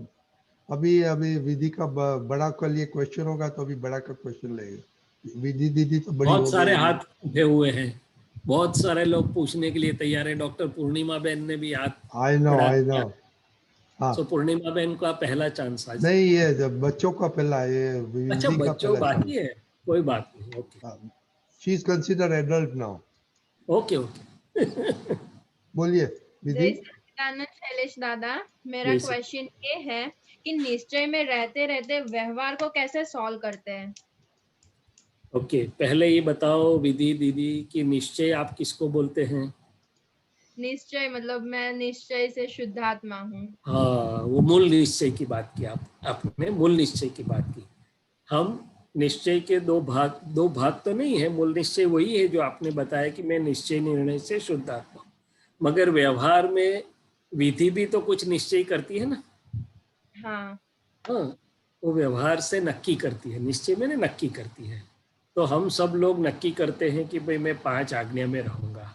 अभी विधि का बड़ा के लिए क्वेश्चन होगा, तो अभी बड़ा का क्वेश्चन लेगा। विधि दीदी तो बड़ी बहुत सारे हाथ उठे हुए हैं, बहुत सारे लोग पूछने के लिए तैयार है। डॉक्टर पूर्णिमा बहन ने भी हाथ। I know. हाँ, तो पूर्णिमा बहन का पहला चांस आज। नहीं, ये जब बच्चों का पहला, ये अच्छा, बच्चों बाकी है, कोई बात नहीं। Okay, she is consider adult now. Okay okay बोलिए जय विधि। सच्चिदानंद शैलेश दादा, मेरा जय सच- क्वेश्चन ये है कि निश्चय में रहते रहते व्यवहार को कैसे सॉल्व करते हैं? ओके, पहले ये बताओ विधि दीदी कि निश्चय आप किसको बोलते हैं? निश्चय मतलब मैं निश्चय से शुद्धात्मा हूँ। हाँ, वो मूल निश्चय की बात की आपने मूल निश्चय की बात की। हम निश्चय के दो भाग तो नहीं है, मूल निश्चय वही है जो आपने बताया कि मैं निश्चय निर्णय से शुद्धात्मा हूँ। मगर व्यवहार में विधि भी तो कुछ निश्चय करती है ना। हाँ हाँ, वो व्यवहार से नक्की करती है, निश्चय में नक्की करती है। तो हम सब लोग नक्की करते हैं कि भाई मैं 5 आज्ञा में रहूंगा।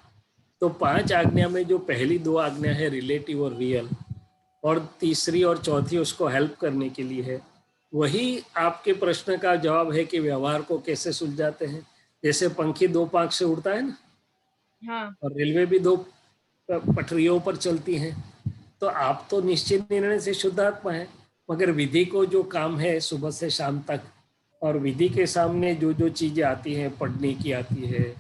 तो 5 आज्ञा में जो पहली 2 आज्ञा है रिलेटिव और रियल, और तीसरी और चौथी उसको हेल्प करने के लिए है। वही आपके प्रश्न का जवाब है कि व्यवहार को कैसे सुलझाते हैं। जैसे पंखी 2 पांख से उड़ता है ना, हाँ और रेलवे भी 2 पटरियों पर चलती हैं। तो आप तो निश्चित निर्णय से शुद्धात्मा है, मगर विधि को जो काम है सुबह से शाम तक, और विधि के सामने जो जो चीजें आती हैं, पढ़ने की आती है,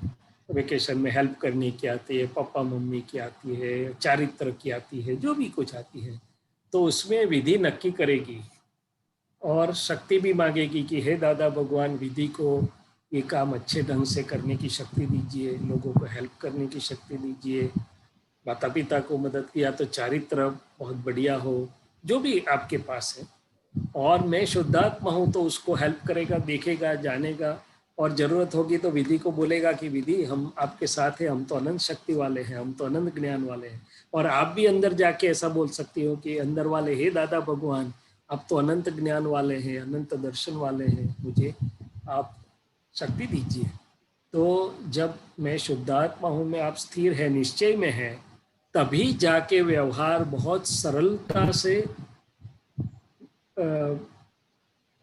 वेकेशन में हेल्प करने की आती है, पापा मम्मी की आती है, चारित्र की आती है, जो भी कुछ आती है, तो उसमें विधि नक्की करेगी और शक्ति भी मांगेगी कि हे दादा भगवान, विधि को ये काम अच्छे ढंग से करने की शक्ति दीजिए, लोगों को हेल्प करने की शक्ति दीजिए, माता पिता को मदद किया तो चारित्र बहुत बढ़िया हो, जो भी आपके पास है। और मैं शुद्धात्मा हूँ तो उसको हेल्प करेगा, देखेगा, जानेगा, और जरूरत होगी तो विधि को बोलेगा कि विधि हम आपके साथ हैं, हम तो अनंत शक्ति वाले हैं, हम तो अनंत ज्ञान वाले हैं। और आप भी अंदर जाके ऐसा बोल सकती हो कि अंदर वाले, हे दादा भगवान, आप तो अनंत ज्ञान वाले हैं, अनंत दर्शन वाले हैं, मुझे आप शक्ति दीजिए। तो जब मैं शुद्धात्मा हूँ में आप स्थिर है, निश्चय में है, तभी जाके व्यवहार बहुत सरलता से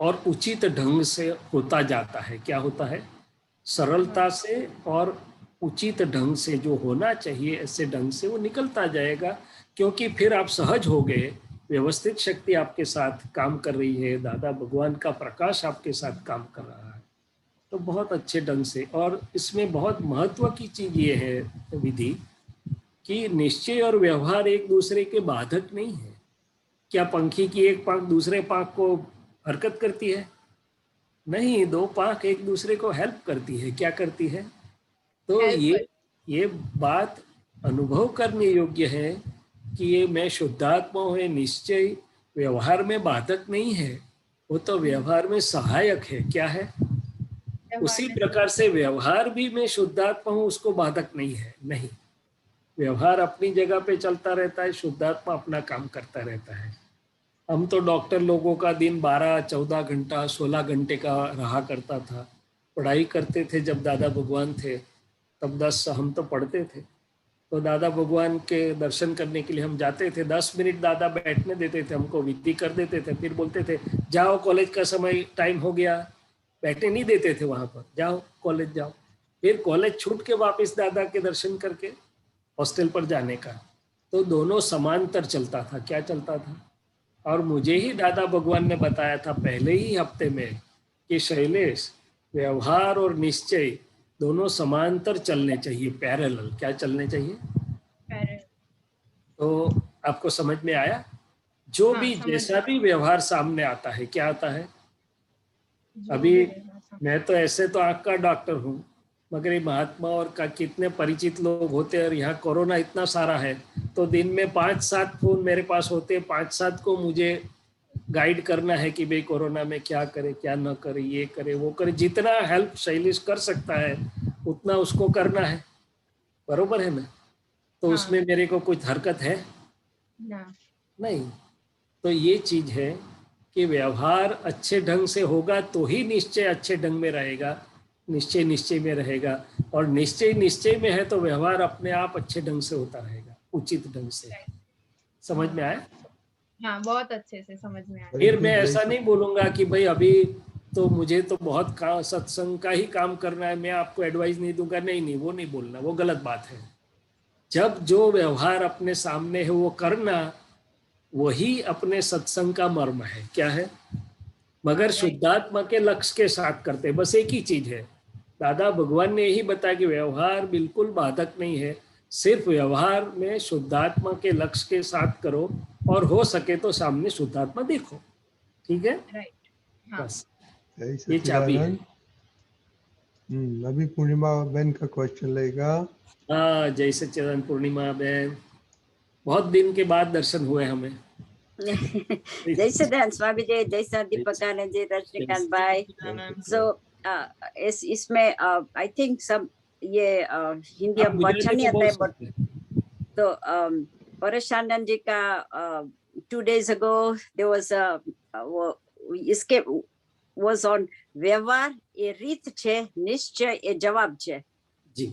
और उचित ढंग से होता जाता है। क्या होता है? सरलता से और उचित ढंग से, जो होना चाहिए ऐसे ढंग से वो निकलता जाएगा, क्योंकि फिर आप सहज हो गए, व्यवस्थित शक्ति आपके साथ काम कर रही है, दादा भगवान का प्रकाश आपके साथ काम कर रहा है, तो बहुत अच्छे ढंग से। और इसमें बहुत महत्व की चीज ये है विधि कि निश्चय और व्यवहार एक दूसरे के बाधक नहीं है। क्या पंखी की एक पांख दूसरे पांख को हरकत करती है? नहीं, 2 पांख एक दूसरे को हेल्प करती है। क्या करती है? तो ये बात अनुभव करने योग्य है कि ये मैं शुद्धात्मा हूँ, निश्चय व्यवहार में बाधक नहीं है, वो तो व्यवहार में सहायक है। क्या है? उसी प्रकार से व्यवहार भी मैं शुद्धात्मा हूँ, उसको बाधक नहीं है। नहीं, व्यवहार अपनी जगह पे चलता रहता है, शुद्धात्मा अपना काम करता रहता है। हम तो डॉक्टर लोगों का दिन 12, 14 घंटा, 16 घंटे का रहा करता था। पढ़ाई करते थे जब दादा भगवान थे, तब 10 हम तो पढ़ते थे। तो दादा भगवान के दर्शन करने के लिए हम जाते थे, 10 मिनट दादा बैठने देते थे, हमको विधि कर देते थे, फिर बोलते थे जाओ कॉलेज का समय टाइम हो गया। बैठने नहीं देते थे वहां पर, जाओ कॉलेज जाओ। फिर कॉलेज छूट के वापस दादा के दर्शन करके हॉस्टल पर जाने का। तो दोनों समांतर चलता था। क्या चलता था? और मुझे ही दादा भगवान ने बताया था पहले ही हफ्ते में कि शैलेश, व्यवहार और निश्चय दोनों समांतर चलने चाहिए, पैरेलल। क्या चलने चाहिए? पैरेलल। तो आपको समझ में आया? जो भी जैसा भी व्यवहार सामने आता है, क्या आता है? अभी मैं तो ऐसे तो आँख का डॉक्टर हूँ, मगर ये महात्मा और का कितने परिचित लोग होते हैं, और यहाँ कोरोना इतना सारा है, तो दिन में 5-7 फोन मेरे पास होते हैं। 5-7 को मुझे गाइड करना है कि भाई कोरोना में क्या करे, क्या न करे, ये करे, वो करे। जितना हेल्प शैलेश कर सकता है उतना उसको करना है, बरोबर है ना? तो हाँ। उसमें मेरे को कुछ हरकत है नहीं। तो ये चीज है कि व्यवहार अच्छे ढंग से होगा तो ही निश्चय अच्छे ढंग में रहेगा, निश्चय निश्चय में रहेगा, और निश्चय निश्चय में है तो व्यवहार अपने आप अच्छे ढंग से होता रहेगा, उचित ढंग से। समझ में आया? हाँ, बहुत अच्छे से समझ में आया। फिर मैं ऐसा नहीं बोलूंगा कि भाई अभी तो मुझे तो बहुत सत्संग का ही काम करना है, मैं आपको एडवाइस नहीं दूंगा। नहीं, वो नहीं बोलना, वो गलत बात है। जब जो व्यवहार अपने सामने है वो करना, वही अपने सत्संग का मर्म है। क्या है? मगर शुद्धात्मा के लक्ष्य के साथ करते, बस एक ही चीज है, दादा भगवान ने यही बताया कि व्यवहार बिल्कुल बाधक नहीं है, सिर्फ व्यवहार में शुद्धात्मा के लक्ष्य के साथ करो और हो सके तो सामने शुद्धात्मा देखो। ठीक है, राइट। हाँ। बस जय ये चाबी है। सच्चिदानंद। अभी पूर्णिमा बहन का क्वेश्चन लेगा। हाँ, जय सच्चिदानंद पूर्णिमा बहन, बहुत दिन के बाद दर्शन हुए हमें। जय सच्चिदानंद स्वामी जी, जय सर दीपकानंद जी, रजनीकांत भाई। सो इसमें आई थिंक सब ये हिंदी हमको अच्छा नहीं आता है, बट तो परेशानंद जी का 2 days ago there was वो इसके was on વ્યવહાર એ રીત છે, નિશ્ચય એ જવાબ છે જી।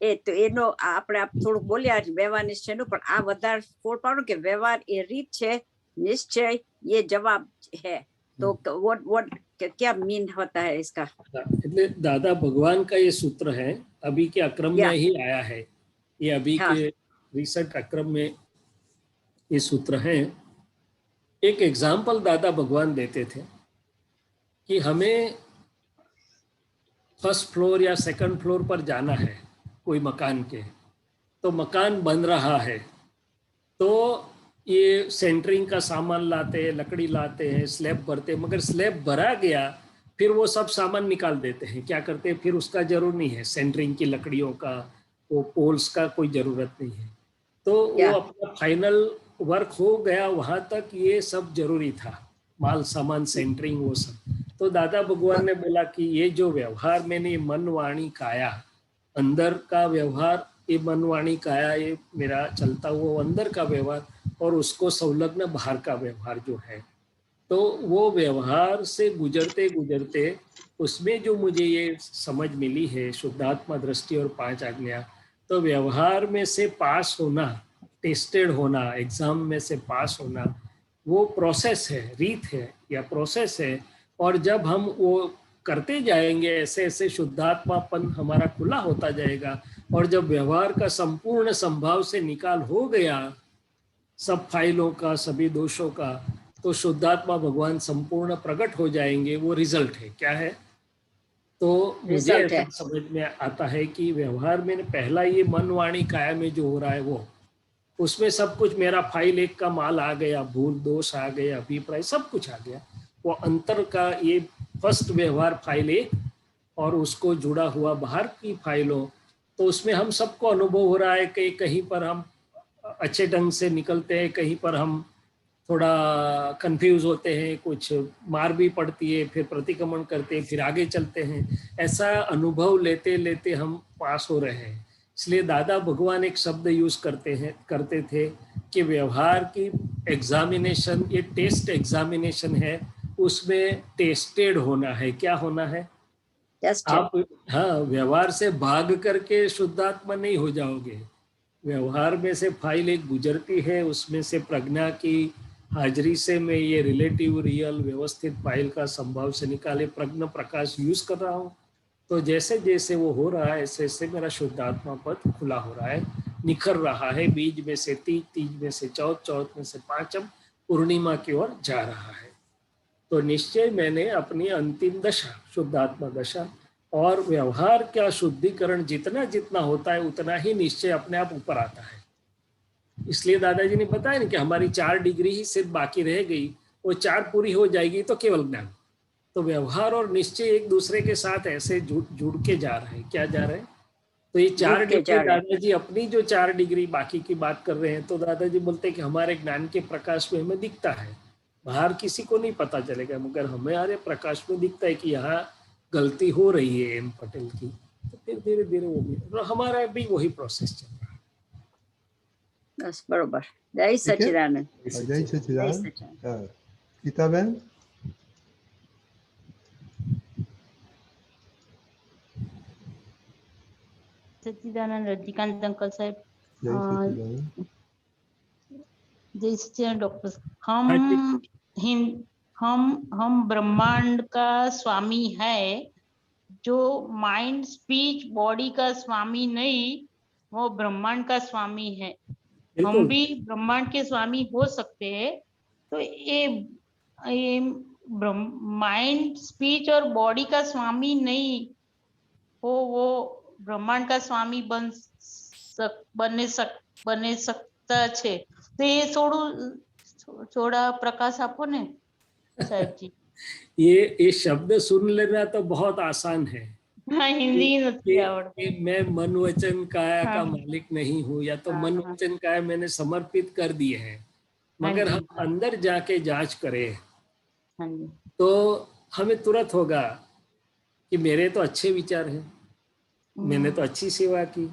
એ તો એનો આપણે થોડું બોલ્યા વ્યવહાર નિશ્ચયનું, પણ આ વધારે ફોડ પાડો કે વ્યવહાર એ રીત છે, निश्चय ये जवाब है। तो what क्या मीन होता है इसका? એટલે દાદા ભગવાन का ये सूत्र है, अभी के अक्रम में ही आया है, ये अभी के रिसेंट अक्रम में ये सूत्र है। एक एग्जाम्पल दादा भगवान देते थे कि हमें फर्स्ट फ्लोर या सेकंड फ्लोर पर जाना है कोई मकान के, तो मकान बन रहा है, तो ये सेंटरिंग का सामान लाते हैं, लकड़ी लाते हैं, स्लैब भरते हैं, मगर स्लैब भरा गया फिर वो सब सामान निकाल देते हैं। क्या करते हैं, फिर उसका जरूर नहीं है, सेंटरिंग की लकड़ियों का, वो पोल्स का कोई ज़रूरत नहीं है। तो वो अपना फाइनल वर्क हो गया, वहाँ तक ये सब जरूरी था, माल सामान सेंटरिंग वो सब। तो दादा भगवान ने बोला कि ये जो व्यवहार मैंने मन वाणी काया, अंदर का व्यवहार, ये मन वाणी काया, ये मेरा चलता हुआ अंदर का व्यवहार, और उसको संलग्न बाहर का व्यवहार जो है, तो वो व्यवहार से गुजरते गुजरते उसमें जो मुझे ये समझ मिली है शुद्धात्मा दृष्टि और 5 आज्ञा, तो व्यवहार में से पास होना, टेस्टेड होना, एग्जाम में से पास होना, वो प्रोसेस है, रीत है या प्रोसेस है। और जब हम वो करते जाएंगे ऐसे ऐसे शुद्धात्मापन हमारा खुला होता जाएगा, और जब व्यवहार का संपूर्ण संभाव से निकाल हो गया सब फाइलों का, सभी दोषों का, तो शुद्धात्मा भगवान संपूर्ण प्रकट हो जाएंगे। वो रिजल्ट है, क्या है? तो मुझे ऐसा समझ में आता है कि व्यवहार में पहला ये मन वाणी काया में जो हो रहा है, वो उसमें सब कुछ मेरा फाइल 1 का माल आ गया, भूल दोष आ गए, अभिप्राय सब कुछ आ गया। वो अंतर का ये फर्स्ट व्यवहार फाइल 1 और उसको जुड़ा हुआ बाहर की फाइलों, तो उसमें हम सबको अनुभव हो रहा है कि कहीं पर हम अच्छे ढंग से निकलते हैं, कहीं पर हम थोड़ा कंफ्यूज होते हैं, कुछ मार भी पड़ती है, फिर प्रतिक्रमण करते हैं, फिर आगे चलते हैं। ऐसा अनुभव लेते लेते हम पास हो रहे हैं। इसलिए दादा भगवान एक शब्द यूज करते थे कि व्यवहार की एग्जामिनेशन, ये टेस्ट एग्जामिनेशन है, उसमें टेस्टेड होना है। क्या होना है? आप हाँ, व्यवहार से भाग करके शुद्धात्मा नहीं हो जाओगे। व्यवहार में से फाइल 1 गुजरती है, उसमें से प्रज्ञा की हाजिरी से मैं ये रिलेटिव रियल व्यवस्थित फाइल का संभाव से निकाले प्रज्ञा प्रकाश यूज कर रहा हूँ। तो जैसे जैसे वो हो रहा है ऐसे ऐसे मेरा शुद्धात्मा पद खुला हो रहा है, निखर रहा है, बीज में से 3, 3 में से 4, 4 में से 5 पूर्णिमा की ओर जा रहा है। तो निश्चय मैंने अपनी अंतिम दशा, शुद्धात्मा दशा, और व्यवहार का शुद्धिकरण जितना जितना होता है उतना ही निश्चय अपने आप ऊपर आता है। इसलिए दादाजी ने बताया ना कि हमारी 4 डिग्री ही सिर्फ बाकी रह गई, वो 4 पूरी हो जाएगी तो केवल ज्ञान। तो व्यवहार और निश्चय एक दूसरे के साथ ऐसे जुड़ के जा रहे हैं। क्या जा रहे हैं? तो ये 4 डिग्री, दादाजी अपनी जो 4 डिग्री बाकी की बात कर रहे हैं, तो दादाजी बोलते हैं कि हमारे ज्ञान के प्रकाश में हमें दिखता है, बाहर किसी को नहीं पता चलेगा, मगर हमारे प्रकाश में दिखता है कि यहाँ गलती हो रही है एम पटेल की। तो फिर धीरे धीरे वो भी, और हमारा भी वही प्रोसेस चल रहा है। बस बरोबर। जय सच्चिदानंद। जय सच्चिदानंद। गीता बहन। सच्चिदानंद रजनीकांत अंकल साहब। जय सच्चिदानंद डॉक्टर। हम ब्रह्मांड का स्वामी है, जो माइंड स्पीच बॉडी का स्वामी नहीं, वो ब्रह्मांड का स्वामी है। हम भी ब्रह्मांड के स्वामी हो सकते हैं। तो ये माइंड स्पीच और बॉडी का स्वामी नहीं, वो ब्रह्માંડ का स्वामी બની શકતા છે તો એ થોડા प्रकाश આપો ने साहब जी। ये शब्द सुन लेना तो बहुत आसान है। हाँ, हिंदी नहीं आवड़ती। कि मैं मन वचन काया का हाँ। मालिक नहीं हूँ, या तो हाँ, मन हाँ। वचन काया मैंने समर्पित कर दिए हैं, मगर हाँ हम जी, अंदर जाके जांच करें हाँ जी, तो हमें तुरंत होगा कि मेरे तो अच्छे विचार हैं, मैंने तो अच्छी सेवा की,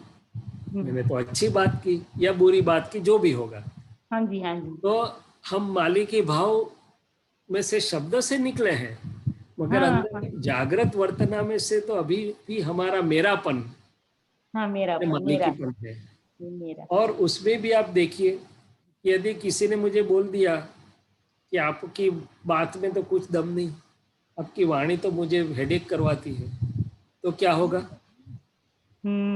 मैंने तो अच्छी बात की या बुरी बात की, जो भी होगा। हाँ जी, हाँ जी। तो हम मालिकी भाव में से शब्द से निकले हैं, मगर हाँ, अंदर जागृत वर्तना में से तो अभी भी हमारा मेरापन, हाँ, मेरा मालिकीपन है। मेरा। और उसमें भी आप देखिए, यदि किसी ने मुझे बोल दिया कि आपकी बात में तो कुछ दम नहीं, आपकी वाणी तो मुझे हेडेक करवाती है, तो क्या होगा?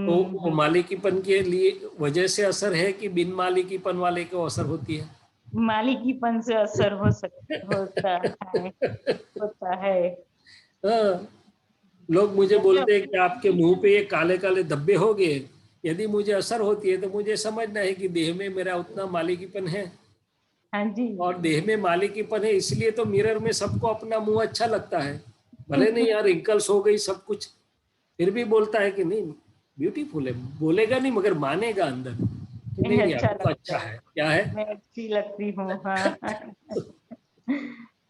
तो वो मालिकीपन के लिए वजह से असर है कि बिन मालिकीपन वाले को असर होती है? मालिकीपन से असर होता है। हाँ, लोग मुझे बोलते हैं कि आपके मुंह पे ये काले काले धब्बे हो गए, यदि मुझे असर होती है तो मुझे समझना है कि देह में मेरा उतना मालिकीपन है। हाँ जी। और देह में मालिकीपन है, इसलिए तो मिरर में सबको अपना मुंह अच्छा लगता है, भले नहीं यार रिंकल्स हो गई सब कुछ, फिर भी बोलता है कि नहीं ब्यूटीफुल है। बोलेगा नहीं मगर मानेगा अंदर कि नहीं अच्छा तो अच्छा है। क्या है? मैं अच्छी लगती हूँ। हाँ।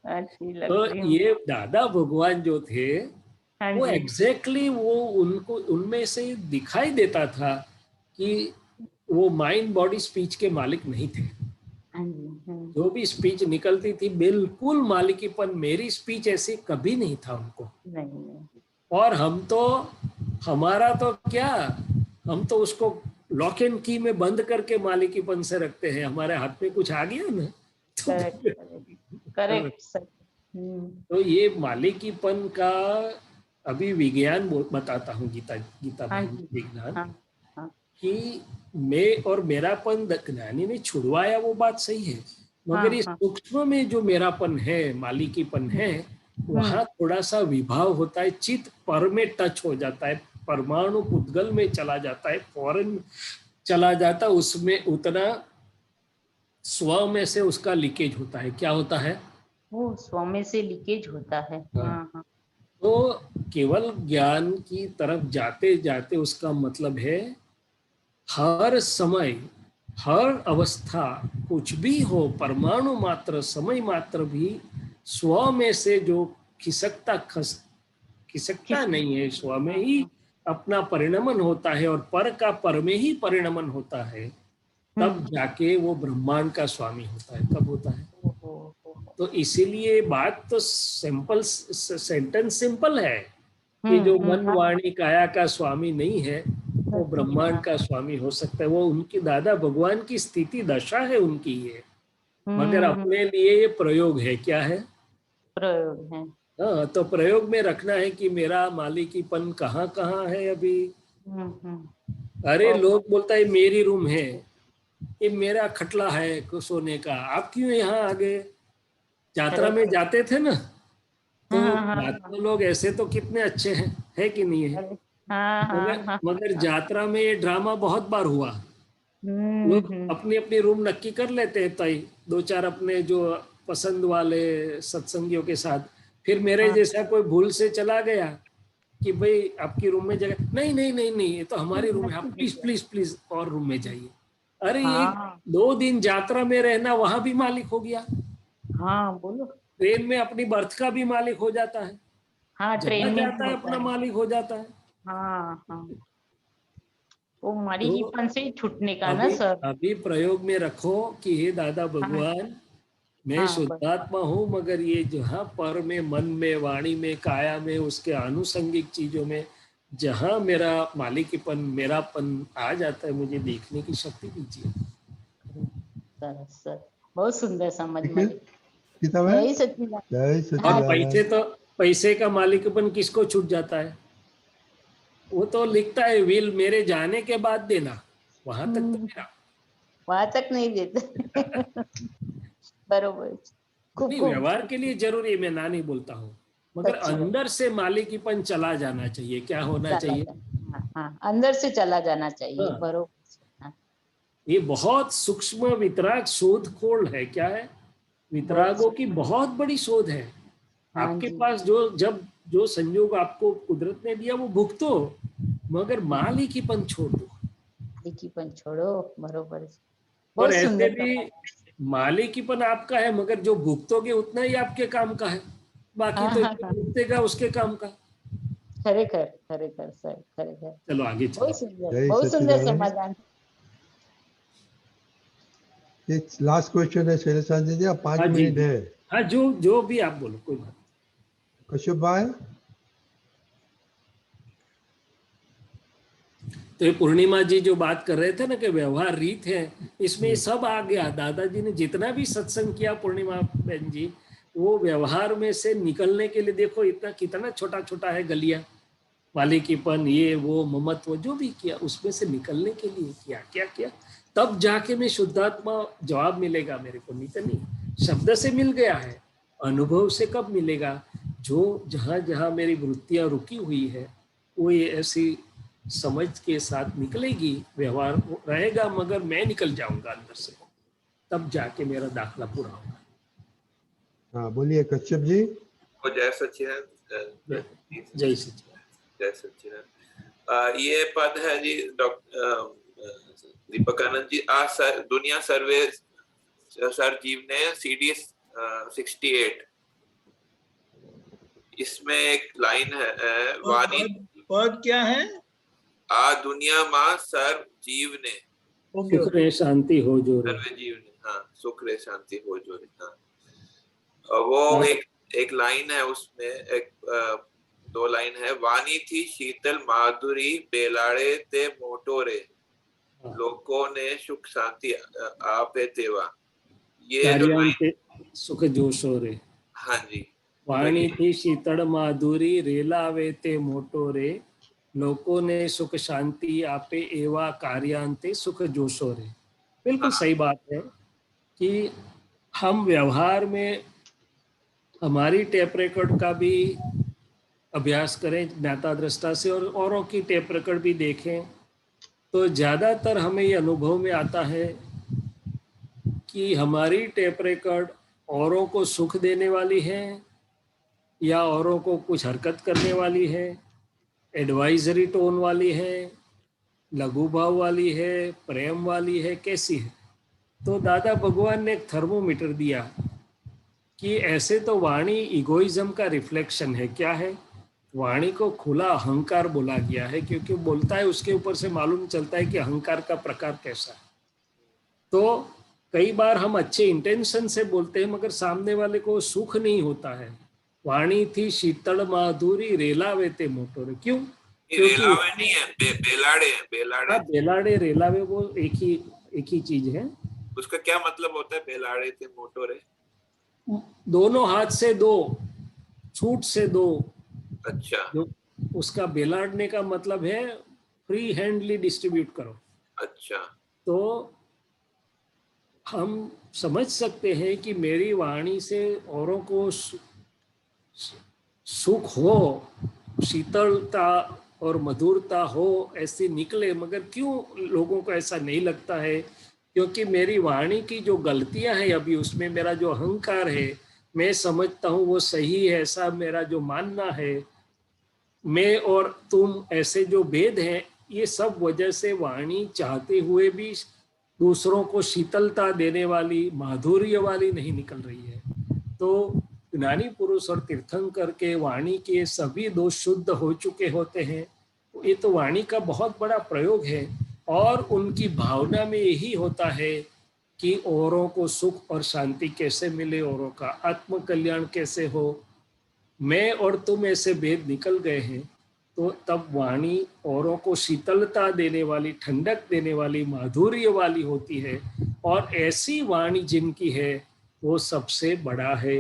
अच्छी तो लगती हूँ। ये दादा भगवान जो थे, हाँ वो जी। एग्जैक्टली वो उनको उनमें से दिखाई देता था कि वो माइंड बॉडी स्पीच के मालिक नहीं थे। हाँ जी, हाँ। जो भी स्पीच निकलती थी बिल्कुल मालिकीपन, मेरी स्पीच ऐसी कभी नहीं था उनको। नहीं। और हम तो, हमारा तो क्या, हम तो उसको लॉक एंड की में बंद करके मालिकीपन से रखते हैं। हमारे हाथ में कुछ आ गया ना करेक्ट सर। तो ये मालिकीपन का अभी विज्ञान बताता हूँ, गीता हाँ बहन, विज्ञान हाँ, हाँ। कि मैं और मेरापन ज्ञानी ने छुड़वाया, वो बात सही है, मगर हाँ, इस हाँ। सूक्ष्म में जो मेरापन है, मालिकीपन है, वहां थोड़ा सा विभाव होता है, चित्त पर में टच हो जाता है, परमाणु पुद्गल में चला जाता है, फॉरेन चला जाता है, उसमें उतना स्व में से उसका लीकेज होता है। क्या होता है? वो स्व में से लीकेज होता है। हाँ, हाँ। तो केवल ज्ञान की तरफ जाते जाते उसका मतलब है हर समय, हर अवस्था, कुछ भी हो, परमाणु मात्र, समय मात्र भी स्व में से जो खिसकता नहीं है, स्व में ही अपना परिणमन होता है और पर का पर में ही परिणमन होता है, तब जाके वो ब्रह्मांड का स्वामी होता है। कब होता है? तो इसीलिए बात तो सिंपल, सेंटेंस सिंपल है कि जो मन वाणी काया का स्वामी नहीं है वो ब्रह्मांड का स्वामी हो सकता है। वो उनकी दादा भगवान की स्थिति दशा है उनकी ये, मगर अपने लिए ये प्रयोग है। क्या है? प्रयोग है। हाँ, तो प्रयोग में रखना है कि मेरा मालिकीपन कहाँ कहाँ है अभी। अरे लोग बोलता है मेरी रूम है, ये मेरा खटला है सोने का, आप क्यों यहाँ आ गए? यात्रा में जाते थे ना, तो लोग ऐसे तो कितने अच्छे हैं, है कि नहीं है? मगर यात्रा में ये ड्रामा बहुत बार हुआ। लोग अपनी अपनी रूम नक्की कर लेते हैं तय, दो चार अपने जो पसंद वाले सत्संगियों के साथ, फिर मेरे जैसा कोई भूल से चला गया कि भाई आपकी रूम में जगह नहीं, नहीं नहीं नहीं, ये तो हमारी रूम है, आप प्लीज प्लीज प्लीज और रूम में जाइए। अरे ये 2 दिन यात्रा में रहना, वहां भी मालिक हो गया। हाँ बोलो। ट्रेन में अपनी बर्थ का भी मालिक हो जाता है। हाँ, ट्रेन में जाता है अपना मालिक हो जाता है। हाँ, हाँ। वो मालिकीपन से छूटने का ना सर। अभी प्रयोग में रखो कि हे दादा भगवान, मैं शुद्धात्मा हूँ, मगर ये जहाँ पर में, मन में, वाणी में, काया में, उसके आनुषंगिक चीजों में जहाँ मेरा मालिकीपन, मेरापन आ जाता है, मुझे देखने की शक्ति दीजिए। सर बहुत सुंदर समझ में। जय सच्चिदानंद। और पैसे का मालिकपन किसको छूट जाता है? वो तो लिखता है विल मेरे जाने के बाद देना, वहां तक तो मेरा, वहां तक नहीं देते। बरोबर। व्यवहार के लिए जरूरी है, मैं ना नहीं बोलता हूँ, मगर सच्ची बात। अंदर से मालिकीपन चला जाना चाहिए। क्या होना चला चाहिए? जाना, हाँ, हाँ, अंदर से चला जाना चाहिए, हाँ। बरोबर। हाँ, ये बहुत सूक्ष्म वितराग शोध खोल है। क्या है? वितरागों की बहुत बड़ी शोध है। हाँ आपके जी, पास जो संयोग आपको कुदरत ने दिया वो भुगतो, मगर मालिकीपन छोड़ दो। मालिकीपन छोड़ो, बरोबर। और बहुत ऐसे सुंदर भी कहा। मालिकीपन आपका है, मगर जो भुगतोगे उतना ही आपके काम का है, बाकी हाँ, तो हाँ, जो हाँ, भुगतेगा उसके काम का। खरेखर सर, खरेखर। चलो आगे चलो। जय बहुत सुंदर सच्चिदानंद। समाधान। ये लास्ट क्वेश्चन है शैलेश जी, आप 5 हाँ जी मिनट जी। है। हाँ, जो भी आप बोलो, कोई बात। कश्यप भाई, तो ये पूर्णिमा जी जो बात कर रहे थे ना कि व्यवहार रीत है, इसमें ये सब आ गया। दादाजी ने जितना भी सत्संग किया पूर्णिमा बहन जी, वो व्यवहार में से निकलने के लिए देखो इतना कितना छोटा छोटा है गलिया, मालिकीपन, ये वो ममत्व, जो भी किया उसमें से निकलने के लिए किया। क्या किया? तब जाके मैं शुद्धात्मा जवाब मिलेगा मेरे को, नहीं तो नहीं। शब्द से मिल गया है, अनुभव से कब मिलेगा? जो जहाँ जहाँ मेरी वृत्तियां रुकी हुई है वो ये ऐसी समझ के साथ निकलेगी, व्यवहार रहेगा, मगर मैं निकल जाऊंगा अंदर से, तब जाके मेरा दाखला पूरा होगा। हाँ बोलिए कश्यप जी। जय सच्चिदानंद। जय सच्चिदानंद। जय सच्चिदानंद। ये पद है जी डॉक्टर दीपकानंद जी। आज दुनिया सर्वे सर जीव ने CD 68, इसमें एक लाइन है वाणी। पद क्या है? आ दुनिया माँ सर जीव ने, सुख रे शांति हो जो रे। सर्वे जीव ने, हाँ, सुख रे शांति हो जो रे। हाँ, और वो एक लाइन है उसमें, एक 2 लाइन है। वाणी थी शीतल माधुरी, बेलाड़े ते मोटोरे, लोगों ने सुख शांति आपे तेवा। ये जो लाइन, सुख जोशो रे। हाँ जी। वाणी थी शीतल माधुरी, रेलावे ते मोटो रे, लोगों ने सुख शांति आपे एवा, कार्यांते सुख जोशो रे। बिल्कुल सही बात है कि हम व्यवहार में हमारी टेप रिकॉर्ड का भी अभ्यास करें ज्ञाता दृष्टा से, और औरों की टेप रिकॉर्ड भी देखें, तो ज़्यादातर हमें ये अनुभव में आता है कि हमारी टेप रिकॉर्ड औरों को सुख देने वाली है या औरों को कुछ हरकत करने वाली है, एडवाइजरी टोन वाली है, लघु भाव वाली है, प्रेम वाली है, कैसी है? तो दादा भगवान ने एक थर्मोमीटर दिया कि ऐसे तो वाणी इगोइज्म का रिफ्लेक्शन है। क्या है? वाणी को खुला अहंकार बोला गया है, क्योंकि बोलता है उसके ऊपर से मालूम चलता है कि अहंकार का प्रकार कैसा है। तो कई बार हम अच्छे इंटेंशन से बोलते हैं, मगर सामने वाले को सुख नहीं होता है। वाणी थी शीतल माधुरी, रेलावे ते मोटोरे। क्यों? रेलावे नहीं है, बेलाड़े है, बेलाड़े। हाँ, बेलाड़े रेलावे वो एक ही चीज है। उसका क्या मतलब होता है बेलाड़े ते मोटोरे? दोनों हाथ से दो, छूट से दो। अच्छा। जो उसका बेलाड़ने का मतलब है फ्री हैंडली डिस्ट्रीब्यूट करो। अच्छा। तो हम समझ सकते हैं कि मेरी वाणी से औरों को सुख हो, शीतलता और मधुरता हो, ऐसी निकले, मगर क्यों लोगों को ऐसा नहीं लगता है? क्योंकि मेरी वाणी की जो गलतियां हैं अभी, उसमें मेरा जो अहंकार है, मैं समझता हूँ वो सही है, ऐसा मेरा जो मानना है, मैं और तुम ऐसे जो भेद हैं, ये सब वजह से वाणी चाहते हुए भी दूसरों को शीतलता देने वाली, माधुर्य वाली नहीं निकल रही है। तो ज्ञानी पुरुष और तीर्थंकर के वाणी के सभी दोष शुद्ध हो चुके होते हैं। ये तो वाणी का बहुत बड़ा प्रयोग है, और उनकी भावना में यही होता है कि औरों को सुख और शांति कैसे मिले, औरों का आत्म कल्याण कैसे हो। मैं और तुम ऐसे भेद निकल गए हैं, तो तब वाणी औरों को शीतलता देने वाली, ठंडक देने वाली, माधुर्य वाली होती है। और ऐसी वाणी जिनकी है वो सबसे बड़ा है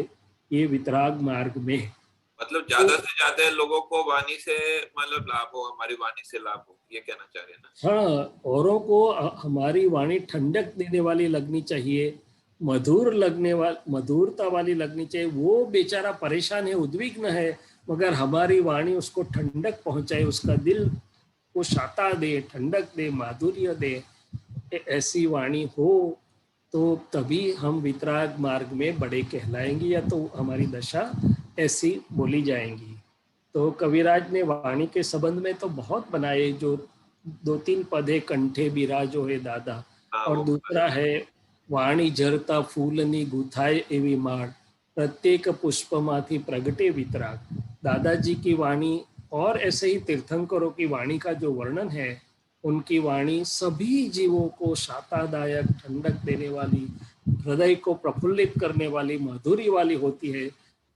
ये वितराग मार्ग में। मतलब ज्यादा से ज्यादा लोगों को वाणी से मतलब लाभ हो, हमारी वाणी से लाभ हो, ये कहना चाह रहे हैं ना? हाँ, औरों को हमारी वाणी ठंडक देने वाली लगनी चाहिए, मधुरता वाली लगनी चाहिए। वो बेचारा परेशान है, उद्विग्न है, मगर हमारी वाणी उसको ठंडक पहुंचाए, उसका दिल को शाता दे, ठंडक दे, माधुर्य दे। ऐसी वाणी हो तो तभी हम वितराग मार्ग में बड़े कहलाएंगे, या तो हमारी दशा ऐसी बोली जाएंगी। तो कविराज ने वाणी के संबंध में तो बहुत बनाए, जो 2-3 पद है, कंठे बिराजो है दादा, और दूसरा है वाणी झरता फूलनी गुथाए एवी माळ, प्रत्येक पुष्पमाथी प्रगटे वितराग। दादाजी की वाणी और ऐसे ही तीर्थंकरों की वाणी का जो वर्णन है, उनकी वाणी सभी जीवों को शातादायक, ठंडक देने वाली, हृदय को प्रफुल्लित करने वाली, माधुर्य वाली होती है।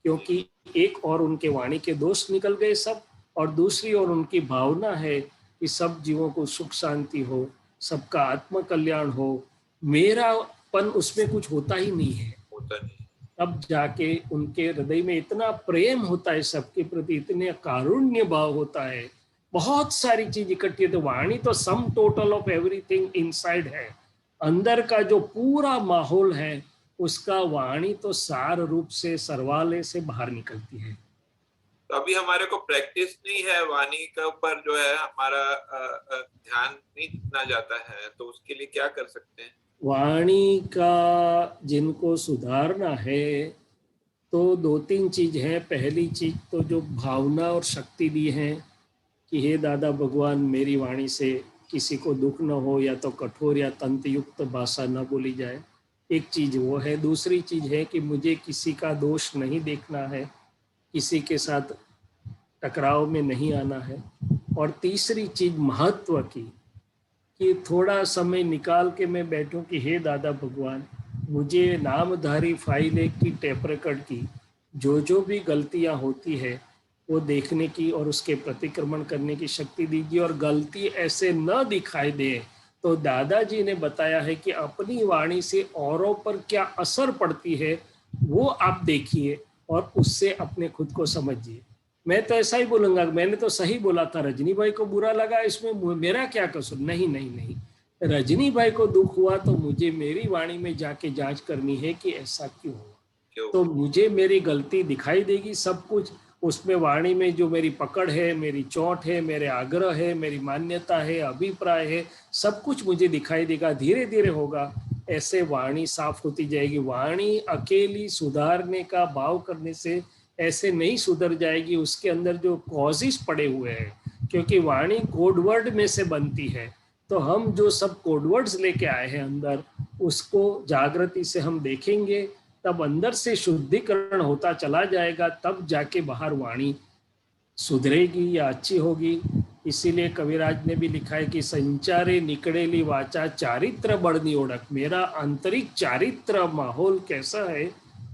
क्योंकि एक और उनके वाणी के दोष निकल गए सब, और दूसरी ओर उनकी भावना है कि सब जीवों को सुख शांति हो, सबका आत्म कल्याण हो। मेरापन उसमें कुछ होता ही नहीं है। तब जाके उनके हृदय में इतना प्रेम होता है सबके प्रति, इतने कारुण्य भाव होता है, बहुत सारी चीज इकट्ठी है। तो वाणी तो sum total of everything inside है। अंदर का जो पूरा माहौल है, उसका वाणी तो सार रूप से, सर्वालय से बाहर निकलती है। तो अभी हमारे को प्रैक्टिस नहीं है वाणी के ऊपर, जो है हमारा ध्यान नहीं इतना जाता है, तो उसके लिए क्या कर सकते हैं? वाणी का जिनको सुधारना है तो 2-3 चीज है। पहली चीज तो जो भावना और शक्ति दी है कि हे दादा भगवान, मेरी वाणी से किसी को दुख न हो, या तो कठोर या तंतयुक्त भाषा न बोली जाए, एक चीज वो है। दूसरी चीज है कि मुझे किसी का दोष नहीं देखना है, किसी के साथ टकराव में नहीं आना है। और तीसरी चीज महत्व की, कि थोड़ा समय निकाल के मैं बैठूं कि हे दादा भगवान, मुझे नामधारी फाइल एक की टेप रिकॉर्ड की जो भी गलतियां होती है वो देखने की और उसके प्रतिक्रमण करने की शक्ति दीजिए, और गलती ऐसे न दिखाई दे। तो दादाजी ने बताया है कि अपनी वाणी से औरों पर क्या असर पड़ती है वो आप देखिए और उससे अपने खुद को समझिए। मैं तो ऐसा ही बोलूंगा, मैंने तो सही बोला था, रजनी भाई को बुरा लगा, इसमें मेरा क्या कसूर? नहीं नहीं नहीं, रजनी भाई को दुख हुआ तो मुझे मेरी वाणी में जाके जांच करनी है कि ऐसा क्यों हुआ। तो मुझे मेरी गलती दिखाई देगी, सब कुछ उसमें वाणी में जो मेरी पकड़ है, मेरी चोट है, मेरे आग्रह है, मेरी मान्यता है, अभिप्राय है, सब कुछ मुझे दिखाई देगा। धीरे धीरे होगा, ऐसे वाणी साफ होती जाएगी। वाणी अकेली सुधारने का भाव करने से ऐसे नहीं सुधर जाएगी, उसके अंदर जो कॉजेस पड़े हुए हैं, क्योंकि वाणी कोडवर्ड में से बनती है। तो हम जो सब कोडवर्ड्स लेके आए हैं अंदर, उसको जागृति से हम देखेंगे, तब अंदर से शुद्धिकरण होता चला जाएगा, तब जाके बाहर वाणी सुधरेगी या अच्छी होगी। इसीलिए कविराज ने भी लिखा है कि संचारे निकड़ेली वाचा चारित्र बढ़नी ओढ़क। मेरा आंतरिक चारित्र माहौल कैसा है,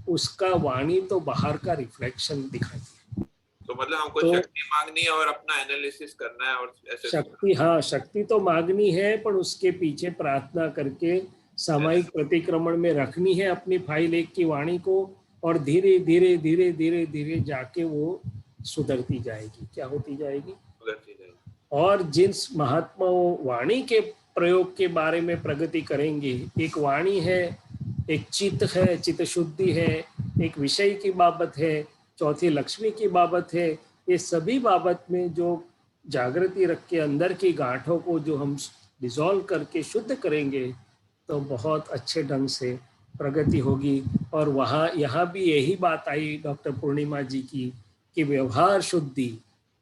उसका वाणी तो बाहर का रिफ्लेक्शन दिखाती है। तो मतलब हमको तो शक्ति मांगनी है और अपना एनालिसिस करना है, और ऐसे शक्ति, हाँ शक्ति तो मांगनी है, पर उसके पीछे प्रार्थना करके सामायिक प्रतिक्रमण में रखनी है अपनी फाइल एक की वाणी को, और धीरे धीरे धीरे धीरे धीरे जाके वो सुधरती जाएगी। क्या होती जाएगी? सुधरती जाएगी। और जिस महात्माओं वाणी के प्रयोग के बारे में प्रगति करेंगे, एक वाणी है, एक चित्त है, चित्त शुद्धि है, एक विषय की बाबत है, चौथी लक्ष्मी की बाबत है। ये सभी बाबत में जो जागृति रख के अंदर की गांठों को जो हम डिसॉल्व करके शुद्ध करेंगे, तो बहुत अच्छे ढंग से प्रगति होगी। और वहाँ यहाँ भी यही बात आई डॉक्टर पूर्णिमा जी की कि व्यवहार शुद्धि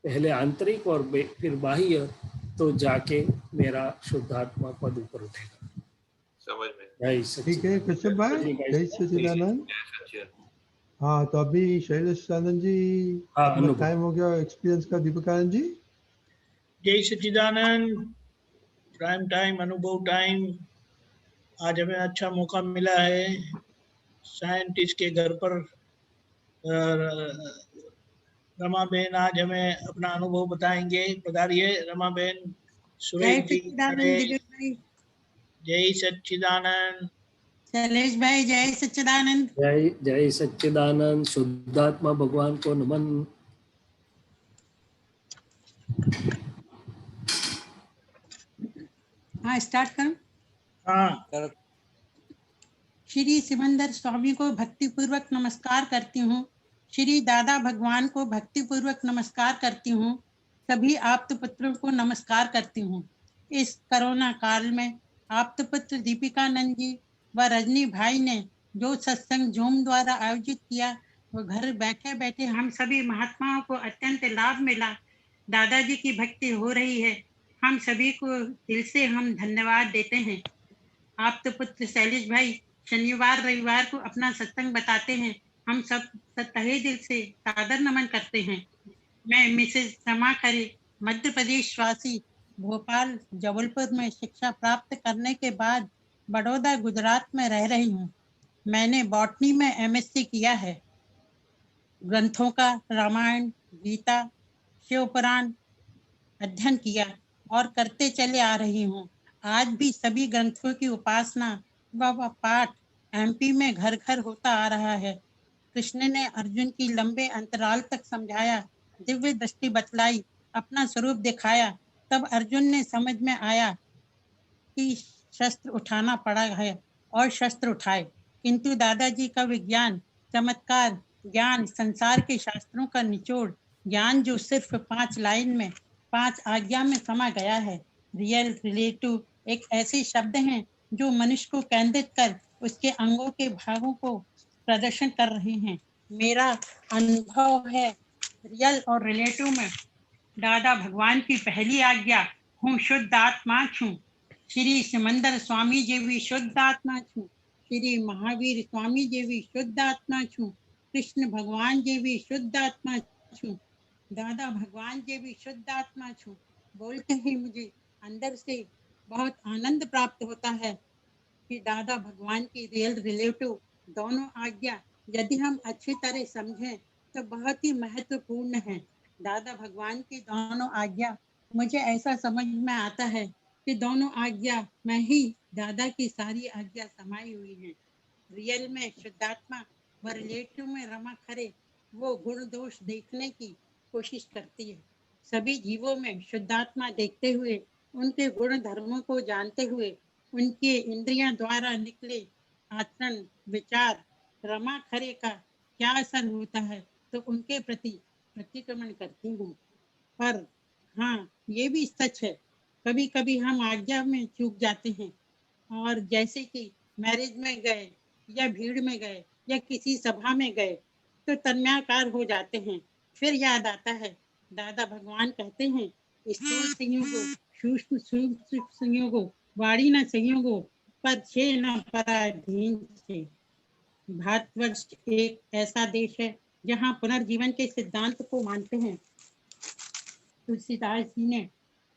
पहले आंतरिक और फिर बाह्य, तो जाके मेरा शुद्धात्मा पद ऊपर उठेगा। समझ में? ठीक है कश्यप भाई, जय सच्चिदानंद। हाँ, तो अभी शैलेश आनंद जी, अपना टाइम हो गया एक्सपीरियंस का। दीपक आनंद जी, जय सच्चिदानंद। प्राइम टाइम, अनुभव टाइम। आज हमें अच्छा मौका मिला है साइंटिस्ट के घर पर। रमा बहन आज हमें अपना अनुभव बताएंगे। पधारिए रमा बहन। सुरेश जी, जय सच्चिदानंद। शैलेश भाई, जय सच्चिदानंद। जय जय सच्चिदानंद। शुद्धात्मा भगवान को नमन। हाँ, स्टार्ट करो। हाँ, श्री सिमंदर स्वामी को भक्तिपूर्वक नमस्कार करती हूँ। श्री दादा भगवान को भक्तिपूर्वक नमस्कार करती हूँ। सभी आप्तपुत्रों को नमस्कार करती हूँ। इस कोरोना काल में आप्तपुत्र दीपिकानंद जी व रजनी भाई ने जो सत्संग जूम द्वारा आयोजित किया, वो घर बैठे बैठे हम सभी महात्माओं को अत्यंत लाभ मिला। दादाजी की भक्ति हो रही है। हम सभी को दिल से हम धन्यवाद देते हैं। आप तो पुत्र शैलेश भाई शनिवार रविवार को अपना सत्संग बताते हैं। हम सब तहे दिल से सादर नमन करते हैं। मैं मिसेज रमा खरे, मध्य प्रदेश वासी, भोपाल जबलपुर में शिक्षा प्राप्त करने के बाद बड़ौदा गुजरात में रह रही हूँ। मैंने बॉटनी में एमएससी किया है। ग्रंथों का रामायण, गीता, शिव पुराण अध्ययन किया और करते चले आ रही हूँ। आज भी सभी ग्रंथों की उपासना व पाठ एमपी में घर घर होता आ रहा है। कृष्ण ने अर्जुन की लंबे अंतराल तक समझाया, दिव्य दृष्टि बतलाई, अपना स्वरूप दिखाया। तब अर्जुन ने समझ में आया कि शस्त्र उठाना पड़ा है और शस्त्र उठाए। किंतु दादाजी का विज्ञान, चमत्कार, ज्ञान, संसार के शास्त्रों का निचोड़ ज्ञान जो सिर्फ 5 लाइन में, 5 आज्ञा में समा गया है। रियल, रिलेटिव एक ऐसे शब्द हैं जो मनुष्य को केंद्रित कर उसके अंगों के भागों को प्रदर्शन कर रहे हैं। मेरा अनुभव है रियल और रिलेटिव में दादा भगवान की पहली आज्ञा, हूँ शुद्ध आत्मा छूं। श्री सिमंदर स्वामी जी भी शुद्ध आत्मा छूं। श्री महावीर स्वामी जी भी शुद्ध आत्मा छूं। कृष्ण भगवान जी भी शुद्ध आत्मा छूं। दादा भगवान जी भी शुद्ध आत्मा छूं। बोलते ही मुझे अंदर से बहुत आनंद प्राप्त होता है कि दादा भगवान की रियल रिलेटिव दोनों आज्ञा यदि हम अच्छी तरह समझें तो बहुत ही महत्वपूर्ण है। दादा भगवान की दोनों आज्ञा मुझे ऐसा समझ में आता है कि दोनों आज्ञा में ही दादा की सारी आज्ञा समाई हुई है। रियल में शुद्धात्मा व रिलेटिव में रमा खरे वो गुण दोष देखने की कोशिश करती है। सभी जीवों में शुद्धात्मा देखते हुए, उनके गुण धर्मों को जानते हुए, उनके इंद्रियां द्वारा निकले आचरण विचार रमा खरे का क्या असर होता है तो उनके प्रति प्रतिक्रमण करती हूँ। पर हाँ, ये भी सच है, कभी कभी हम आज्ञा में चूक जाते हैं और जैसे कि मैरिज में गए या भीड़ में गए या किसी सभा में गए तो तन्मयाकार हो जाते हैं। फिर याद आता है दादा भगवान कहते हैं, स्थूल संयोगो सूक्ष्म सूक्ष्म संयोगो वाणी न संयोगो पर छे न पराधीन से। भारतवर्ष एक ऐसा देश है जहाँ पुनर्जीवन के सिद्धांत को मानते हैं। तुलसीदास जी ने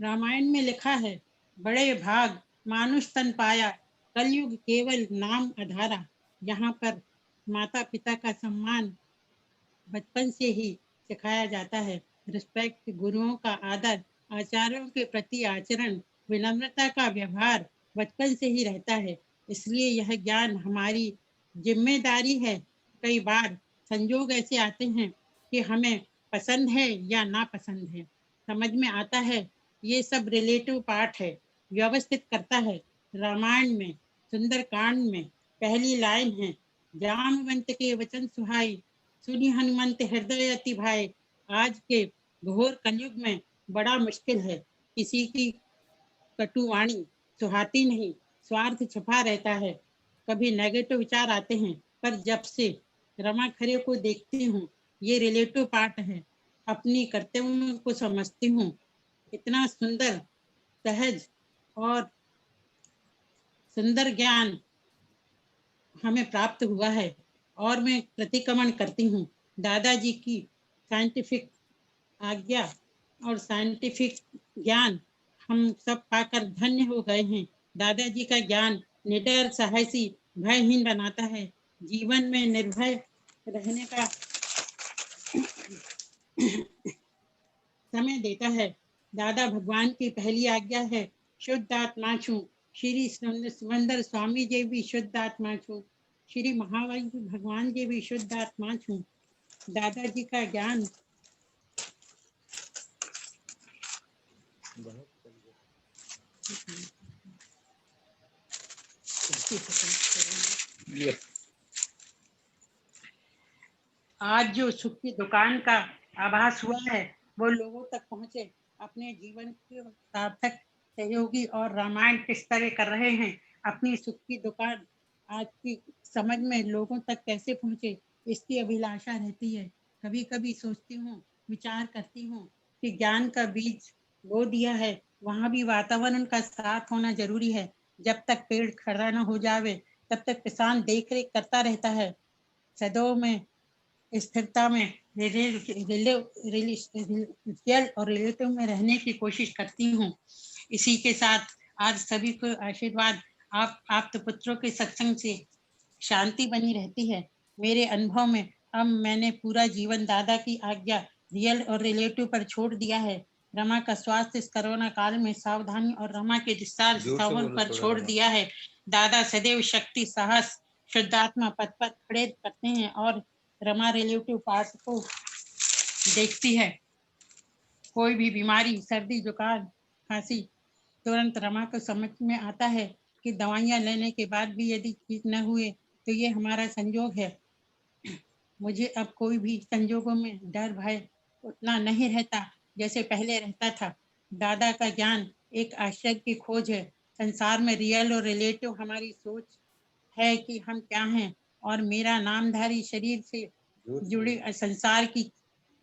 रामायण में लिखा है, बड़े भाग मानुष तन पाया, कलयुग केवल नाम आधारा। यहाँ पर माता पिता का सम्मान बचपन से ही सिखाया जाता है। रिस्पेक्ट, गुरुओं का आदर, आचार्यों के प्रति आचरण, विनम्रता का व्यवहार बचपन से ही रहता है। इसलिए यह ज्ञान हमारी जिम्मेदारी है। कई बार संजोग ऐसे आते हैं कि हमें पसंद है या ना पसंद है। समझ में आता है ये सब रिलेटिव पार्ट है, व्यवस्थित करता है। रामायण में सुंदरकांड में पहली लाइन है, जामवंत के वचन सुहाई, सुनी हनुमंत हृदय अति भाई। आज के घोर कलयुग में बड़ा मुश्किल है, किसी की कटुवाणी सुहाती नहीं, स्वार्थ छुपा रहता है, कभी नेगेटिव विचार आते हैं। पर जब से रमा खरे को देखती हूँ, ये रिलेटिव पार्ट है, अपनी कर्तव्यों को समझती हूँ। इतना सुंदर, सहज और सुंदर ज्ञान हमें प्राप्त हुआ है और मैं प्रतिक्रमण करती हूँ। दादाजी की साइंटिफिक आज्ञा और साइंटिफिक ज्ञान हम सब पाकर धन्य हो गए हैं। दादाजी का ज्ञान निडर, साहसी, भयहीन बनाता है, जीवन में निर्भय रहने का समय देता है। दादा भगवान की पहली आज्ञा है, शुद्ध आत्मा छूं। श्री सिमंदर स्वामी जी भी शुद्ध आत्मा छूं। श्री महावीर भगवान जी भी शुद्ध आत्मा छूं। दादाजी का ज्ञान आज जो सुख की दुकान का आभास हुआ है वो लोगों तक पहुंचे। अपने जीवन के सार्थक सहयोगी और रामायण किस तरह कर रहे हैं, अपनी सुख की दुकान आज की समझ में लोगों तक कैसे पहुंचे, इसकी अभिलाषा रहती है। कभी कभी सोचती हूँ, विचार करती हूँ कि ज्ञान का बीज बो दिया है, वहाँ भी वातावरण का साथ होना जरूरी है। जब तक पेड़ खड़ा न हो जावे तब तक किसान देख रेख करता रहता है। सदैव में स्थिरता में रियल और रिलेटिव में रहने की कोशिश करती हूँ। इसी के साथ आज सभी को आशीर्वाद। आप तो पुत्रों के सत्संग से शांति बनी रहती है। मेरे अनुभव में अब मैंने पूरा जीवन दादा की आज्ञा रियल और रिलेटिव पर छोड़ दिया है। रमा का स्वास्थ्य इस कोरोना काल में सावधानी और रमा के डिस्चार्ज सवन पर छोड़ दिया है। दादा सदैव शक्ति, साहस, शुद्धात्मा पद पर खड़े करते हैं और रमा रिलेटिव पार्ट को देखती है। कोई भी बीमारी, सर्दी, जुकाम, खांसी, तुरंत रमा को समझ में आता है कि दवाइयां लेने के बाद भी यदि ठीक न हुए तो ये हमारा संयोग है। मुझे अब कोई भी संजोगों में डर भय उतना नहीं रहता जैसे पहले रहता था। दादा का ज्ञान एक आश्चर्य की खोज है। संसार में रियल और रिलेटिव हमारी सोच है कि हम क्या हैं, और मेरा नामधारी शरीर से जुड़ी संसार की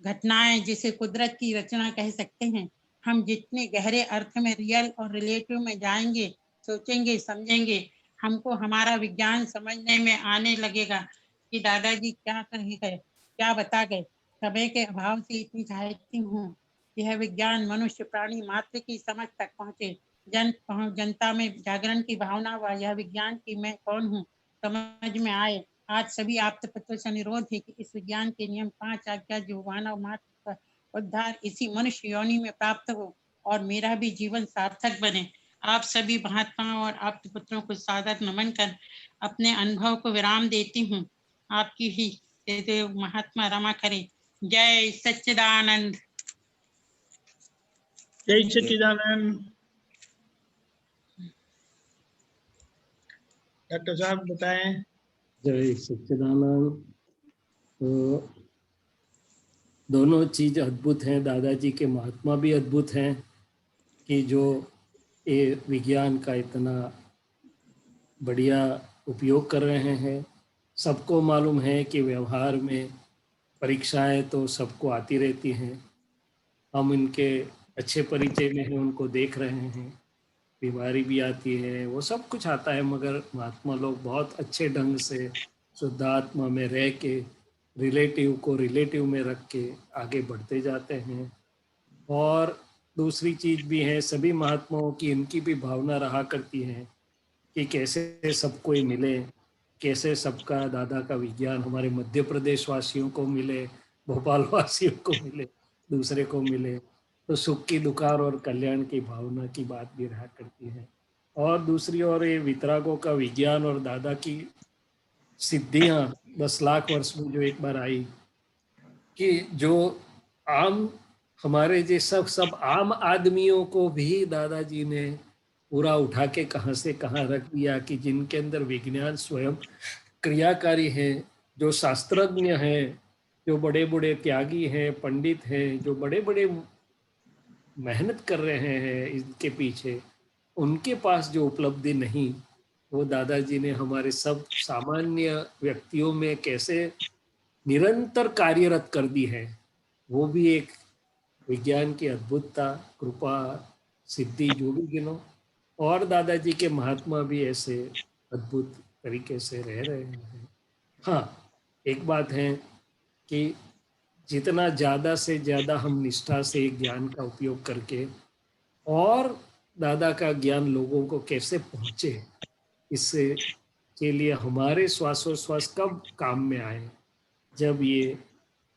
घटनाएं जिसे कुदरत की रचना कह सकते हैं। हम जितने गहरे अर्थ में रियल और रिलेटिव में जाएंगे, सोचेंगे, समझेंगे, हमको हमारा विज्ञान समझने में आने लगेगा कि दादाजी क्या कहे गए, क्या बता गए। समय के अभाव से इतनी चाहती हूँ यह विज्ञान मनुष्य प्राणी मात्र की समझ तक पहुँचे। जनता में जागरण की भावना व यह विज्ञान की मैं कौन हूँ समझ में आए। आज सभी आप्त पुत्रों से अनुरोध है कि इस विज्ञान के नियम 5 आज्ञा जो मानव मात्र का उद्धार इसी मनुष्य योनि में प्राप्त हो और मेरा भी जीवन सार्थक बने। आप सभी महात्माओं और आप्त पुत्रों को सादर नमन कर अपने अनुभव को विराम देती हूँ। आपकी ही देव महात्मा रमा करे। जय सच्चिदानंद। जय सच्चिदानंद। डॉक्टर साहब बताएं। जय सच्चिदानंद। तो दोनों चीज अद्भुत हैं। दादाजी के महात्मा भी अद्भुत हैं कि जो ये विज्ञान का इतना बढ़िया उपयोग कर रहे हैं। सबको मालूम है कि व्यवहार में परीक्षाएं तो सबको आती रहती हैं। हम इनके अच्छे परिचय में हैं, उनको देख रहे हैं। बीमारी भी आती है, वो सब कुछ आता है, मगर महात्मा लोग बहुत अच्छे ढंग से शुद्धात्मा में रह के रिलेटिव को रिलेटिव में रख के आगे बढ़ते जाते हैं। और दूसरी चीज भी है, सभी महात्माओं की इनकी भी भावना रहा करती है कि कैसे सब कोई मिले, कैसे सबका दादा का विज्ञान हमारे मध्य प्रदेश वासियों को मिले, भोपाल वासियों को मिले, दूसरे को मिले। तो सुख की दुकान और कल्याण की भावना की बात भी रहा करती है। और दूसरी ओर ये वितरागों का विज्ञान और दादा की सिद्धियां 10 लाख वर्ष में जो एक बार आई कि जो आम हमारे जैसा सब आम आदमियों को भी दादाजी ने पूरा उठा के कहाँ से कहाँ रख दिया कि जिनके अंदर विज्ञान स्वयं क्रियाकारी है, जो शास्त्रज्ञ हैं, जो बड़े बड़े त्यागी हैं, पंडित हैं, जो बड़े बड़े मेहनत कर रहे हैं इनके पीछे, उनके पास जो उपलब्धि नहीं, वो दादाजी ने हमारे सब सामान्य व्यक्तियों में कैसे निरंतर कार्यरत कर दी है। वो भी एक विज्ञान की अद्भुतता, कृपा, सिद्धि जो भी गिनो। और दादाजी के महात्मा भी ऐसे अद्भुत तरीके से रह रहे हैं। हाँ, एक बात है कि जितना ज़्यादा से ज़्यादा हम निष्ठा से ज्ञान का उपयोग करके और दादा का ज्ञान लोगों को कैसे पहुँचे, इससे के लिए हमारे श्वासोश्वास कब काम में आए, जब ये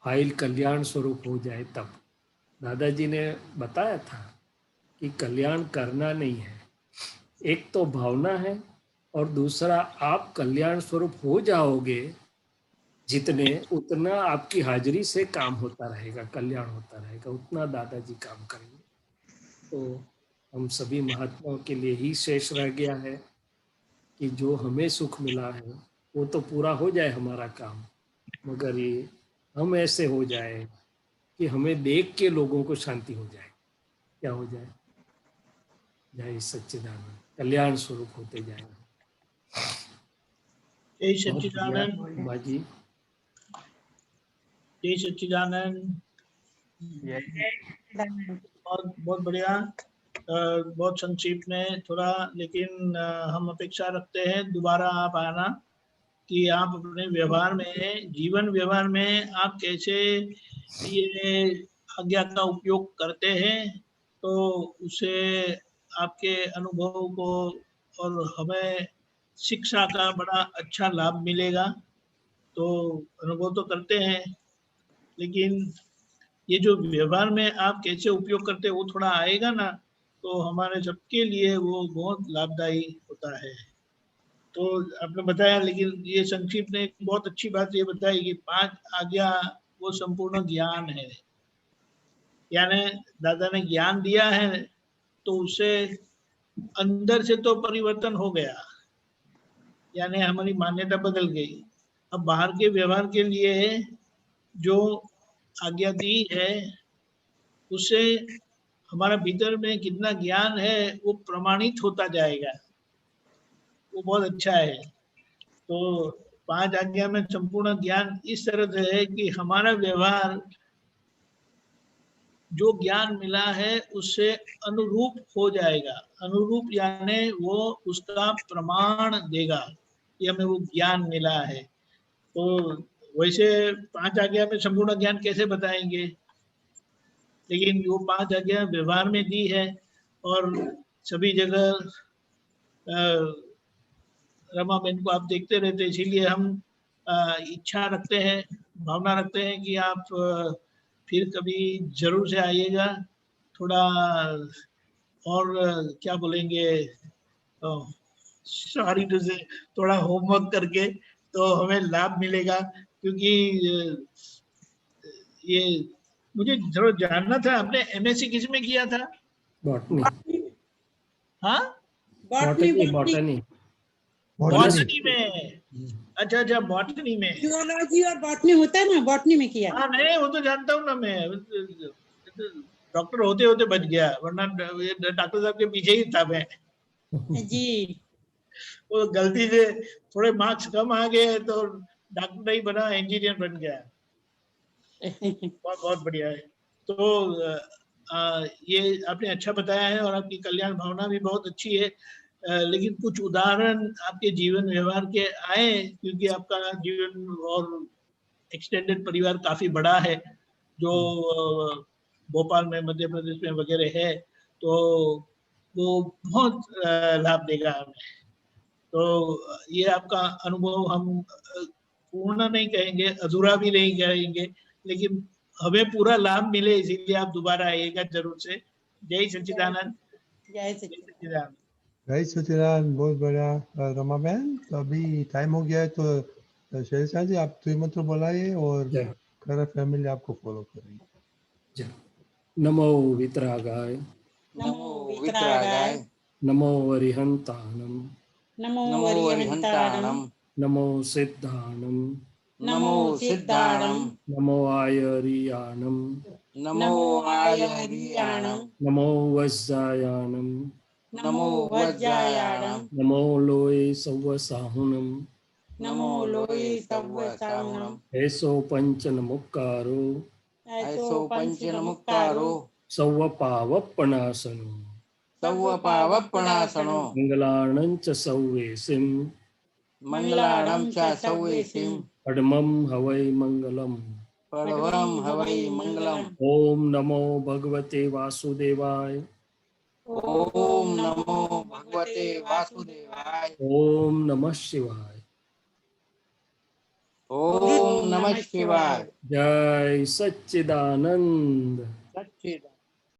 फाइल कल्याण स्वरूप हो जाए तब। दादाजी ने बताया था कि कल्याण करना नहीं है, एक तो भावना है और दूसरा आप कल्याण स्वरूप हो जाओगे जितने, उतना आपकी हाजिरी से काम होता रहेगा, कल्याण होता रहेगा, उतना दादाजी काम करेंगे। तो हम सभी महात्माओं के लिए ही शेष रह गया है कि जो हमें सुख मिला है वो तो पूरा हो जाए हमारा काम, मगर ये हम ऐसे हो जाए कि हमें देख के लोगों को शांति हो जाए। क्या हो जाए? जय सच्चिदानंद, कल्याण स्वरूप होते जाए। जय सच्चिदानंद, बाजी, जय सच्चिदानंद। और बहुत बढ़िया, बहुत संक्षिप्त में थोड़ा, लेकिन हम अपेक्षा रखते हैं दोबारा आप आना, कि आप अपने व्यवहार में, जीवन व्यवहार में आप कैसे ये आज्ञा का उपयोग करते हैं, तो उससे आपके अनुभव को और हमें शिक्षा का बड़ा अच्छा लाभ मिलेगा। तो अनुभव तो करते हैं, लेकिन ये जो व्यवहार में आप कैसे उपयोग करते हैं वो थोड़ा आएगा ना, तो हमारे सबके लिए वो बहुत लाभदायी होता है। तो आपने बताया, लेकिन ये संक्षिप्त ने एक बहुत अच्छी बात ये बताई कि 5 आज्ञा वो संपूर्ण ज्ञान है। यानी दादा ने ज्ञान दिया है तो उससे अंदर से तो परिवर्तन हो गया, यानी हमारी मान्यता बदल गई। अब बाहर के व्यवहार के लिए जो आज्ञा दी है उससे हमारा भीतर में कितना ज्ञान है वो प्रमाणित होता जाएगा, वो बहुत अच्छा है। तो 5 आज्ञा में संपूर्ण ज्ञान इस तरह से है कि हमारा व्यवहार जो ज्ञान मिला है उससे अनुरूप हो जाएगा। अनुरूप यानी वो उसका प्रमाण देगा कि हमें वो ज्ञान मिला है। तो वैसे 5 आज्ञा में संपूर्ण ज्ञान कैसे बताएंगे, लेकिन वो 5 आज्ञा व्यवहार में दी है और सभी जगह रमाबेन को आप देखते रहते, इसीलिए हम इच्छा रखते हैं, भावना रखते हैं कि आप फिर कभी जरूर से आइएगा। थोड़ा और क्या बोलेंगे, सॉरी टू से, थोड़ा होमवर्क करके तो हमें लाभ मिलेगा। क्योंकि ये मुझे जरूर जानना था, आपने एमएससी किस में किया था? बॉटनी। हाँ, बॉटनी में। अच्छा अच्छा, बॉटनी में। जूलॉजी और बॉटनी होता है ना, बॉटनी में किया। हाँ नहीं, वो तो जानता हूँ ना मैं, डॉक्टर होते होते बच गया, वरना डॉक्टर साहब के पीछे ही था मैं जी। वो गलती से थोड़े मार्क्स कम आ गए तो डॉक्टर नहीं बना, इंजीनियर बन गया। बहुत बहुत बढ़िया है। तो ये आपने अच्छा बताया है और आपकी कल्याण भावना भी बहुत अच्छी है। लेकिन कुछ उदाहरण आपके जीवन व्यवहार के आए, क्योंकि आपका जीवन और एक्सटेंडेड परिवार काफी बड़ा है, जो भोपाल में, मध्य प्रदेश में वगैरह है, तो वो बहुत लाभ देगा हमें। तो ये आपका अनुभव हम पूर्ण नहीं कहेंगे, अधूरा भी नहीं कहेंगे, लेकिन हमें पूरा लाभ मिले, इसीलिए आप दोबारा आइएगा जरूर से। जय सच्चिदानंद। जय सच्चिदानंद। जय सच्चिदानंद, बहुत बढ़िया। रमा बहन, तो अभी टाइम हो गया है, तो शेरशाह जी आप त्रिमंत्र बोलाइए और खरा फैमिली आपको फॉलो करेगी। नमो वितरागाय, नमो वितरागाय, नमो वरिहंतानम, नमो वरिहंतानम, नमो सिद्धानम, नमो सिद्धानम, नमो आयरियाणम, नमो आयरियाणम, नमो वज्जायाणम, नमो वज्जायाणम, नमो लोये सव्वसाहुनम, नमो लोये सव्वसाहुनम, ऐसो पंच नमुक्कारो, ऐसो पंच नमुक्कारो, सव्वपावप्पणासनो, सव्वपावप्पणासनो, मंगलाणं च सव्वेसिं, मंगलाणं च सव्वेसिं, पद्मं हवै मंगलम्, पद्मं हवै मंगलम्। ओम नमो भगवते वासुदेवाय, ओम नमो भगवते वासुदेवाय, ओम नमः शिवाय, ओम नमः शिवाय। जय सच्चिदानंद। सच्चिदानंद।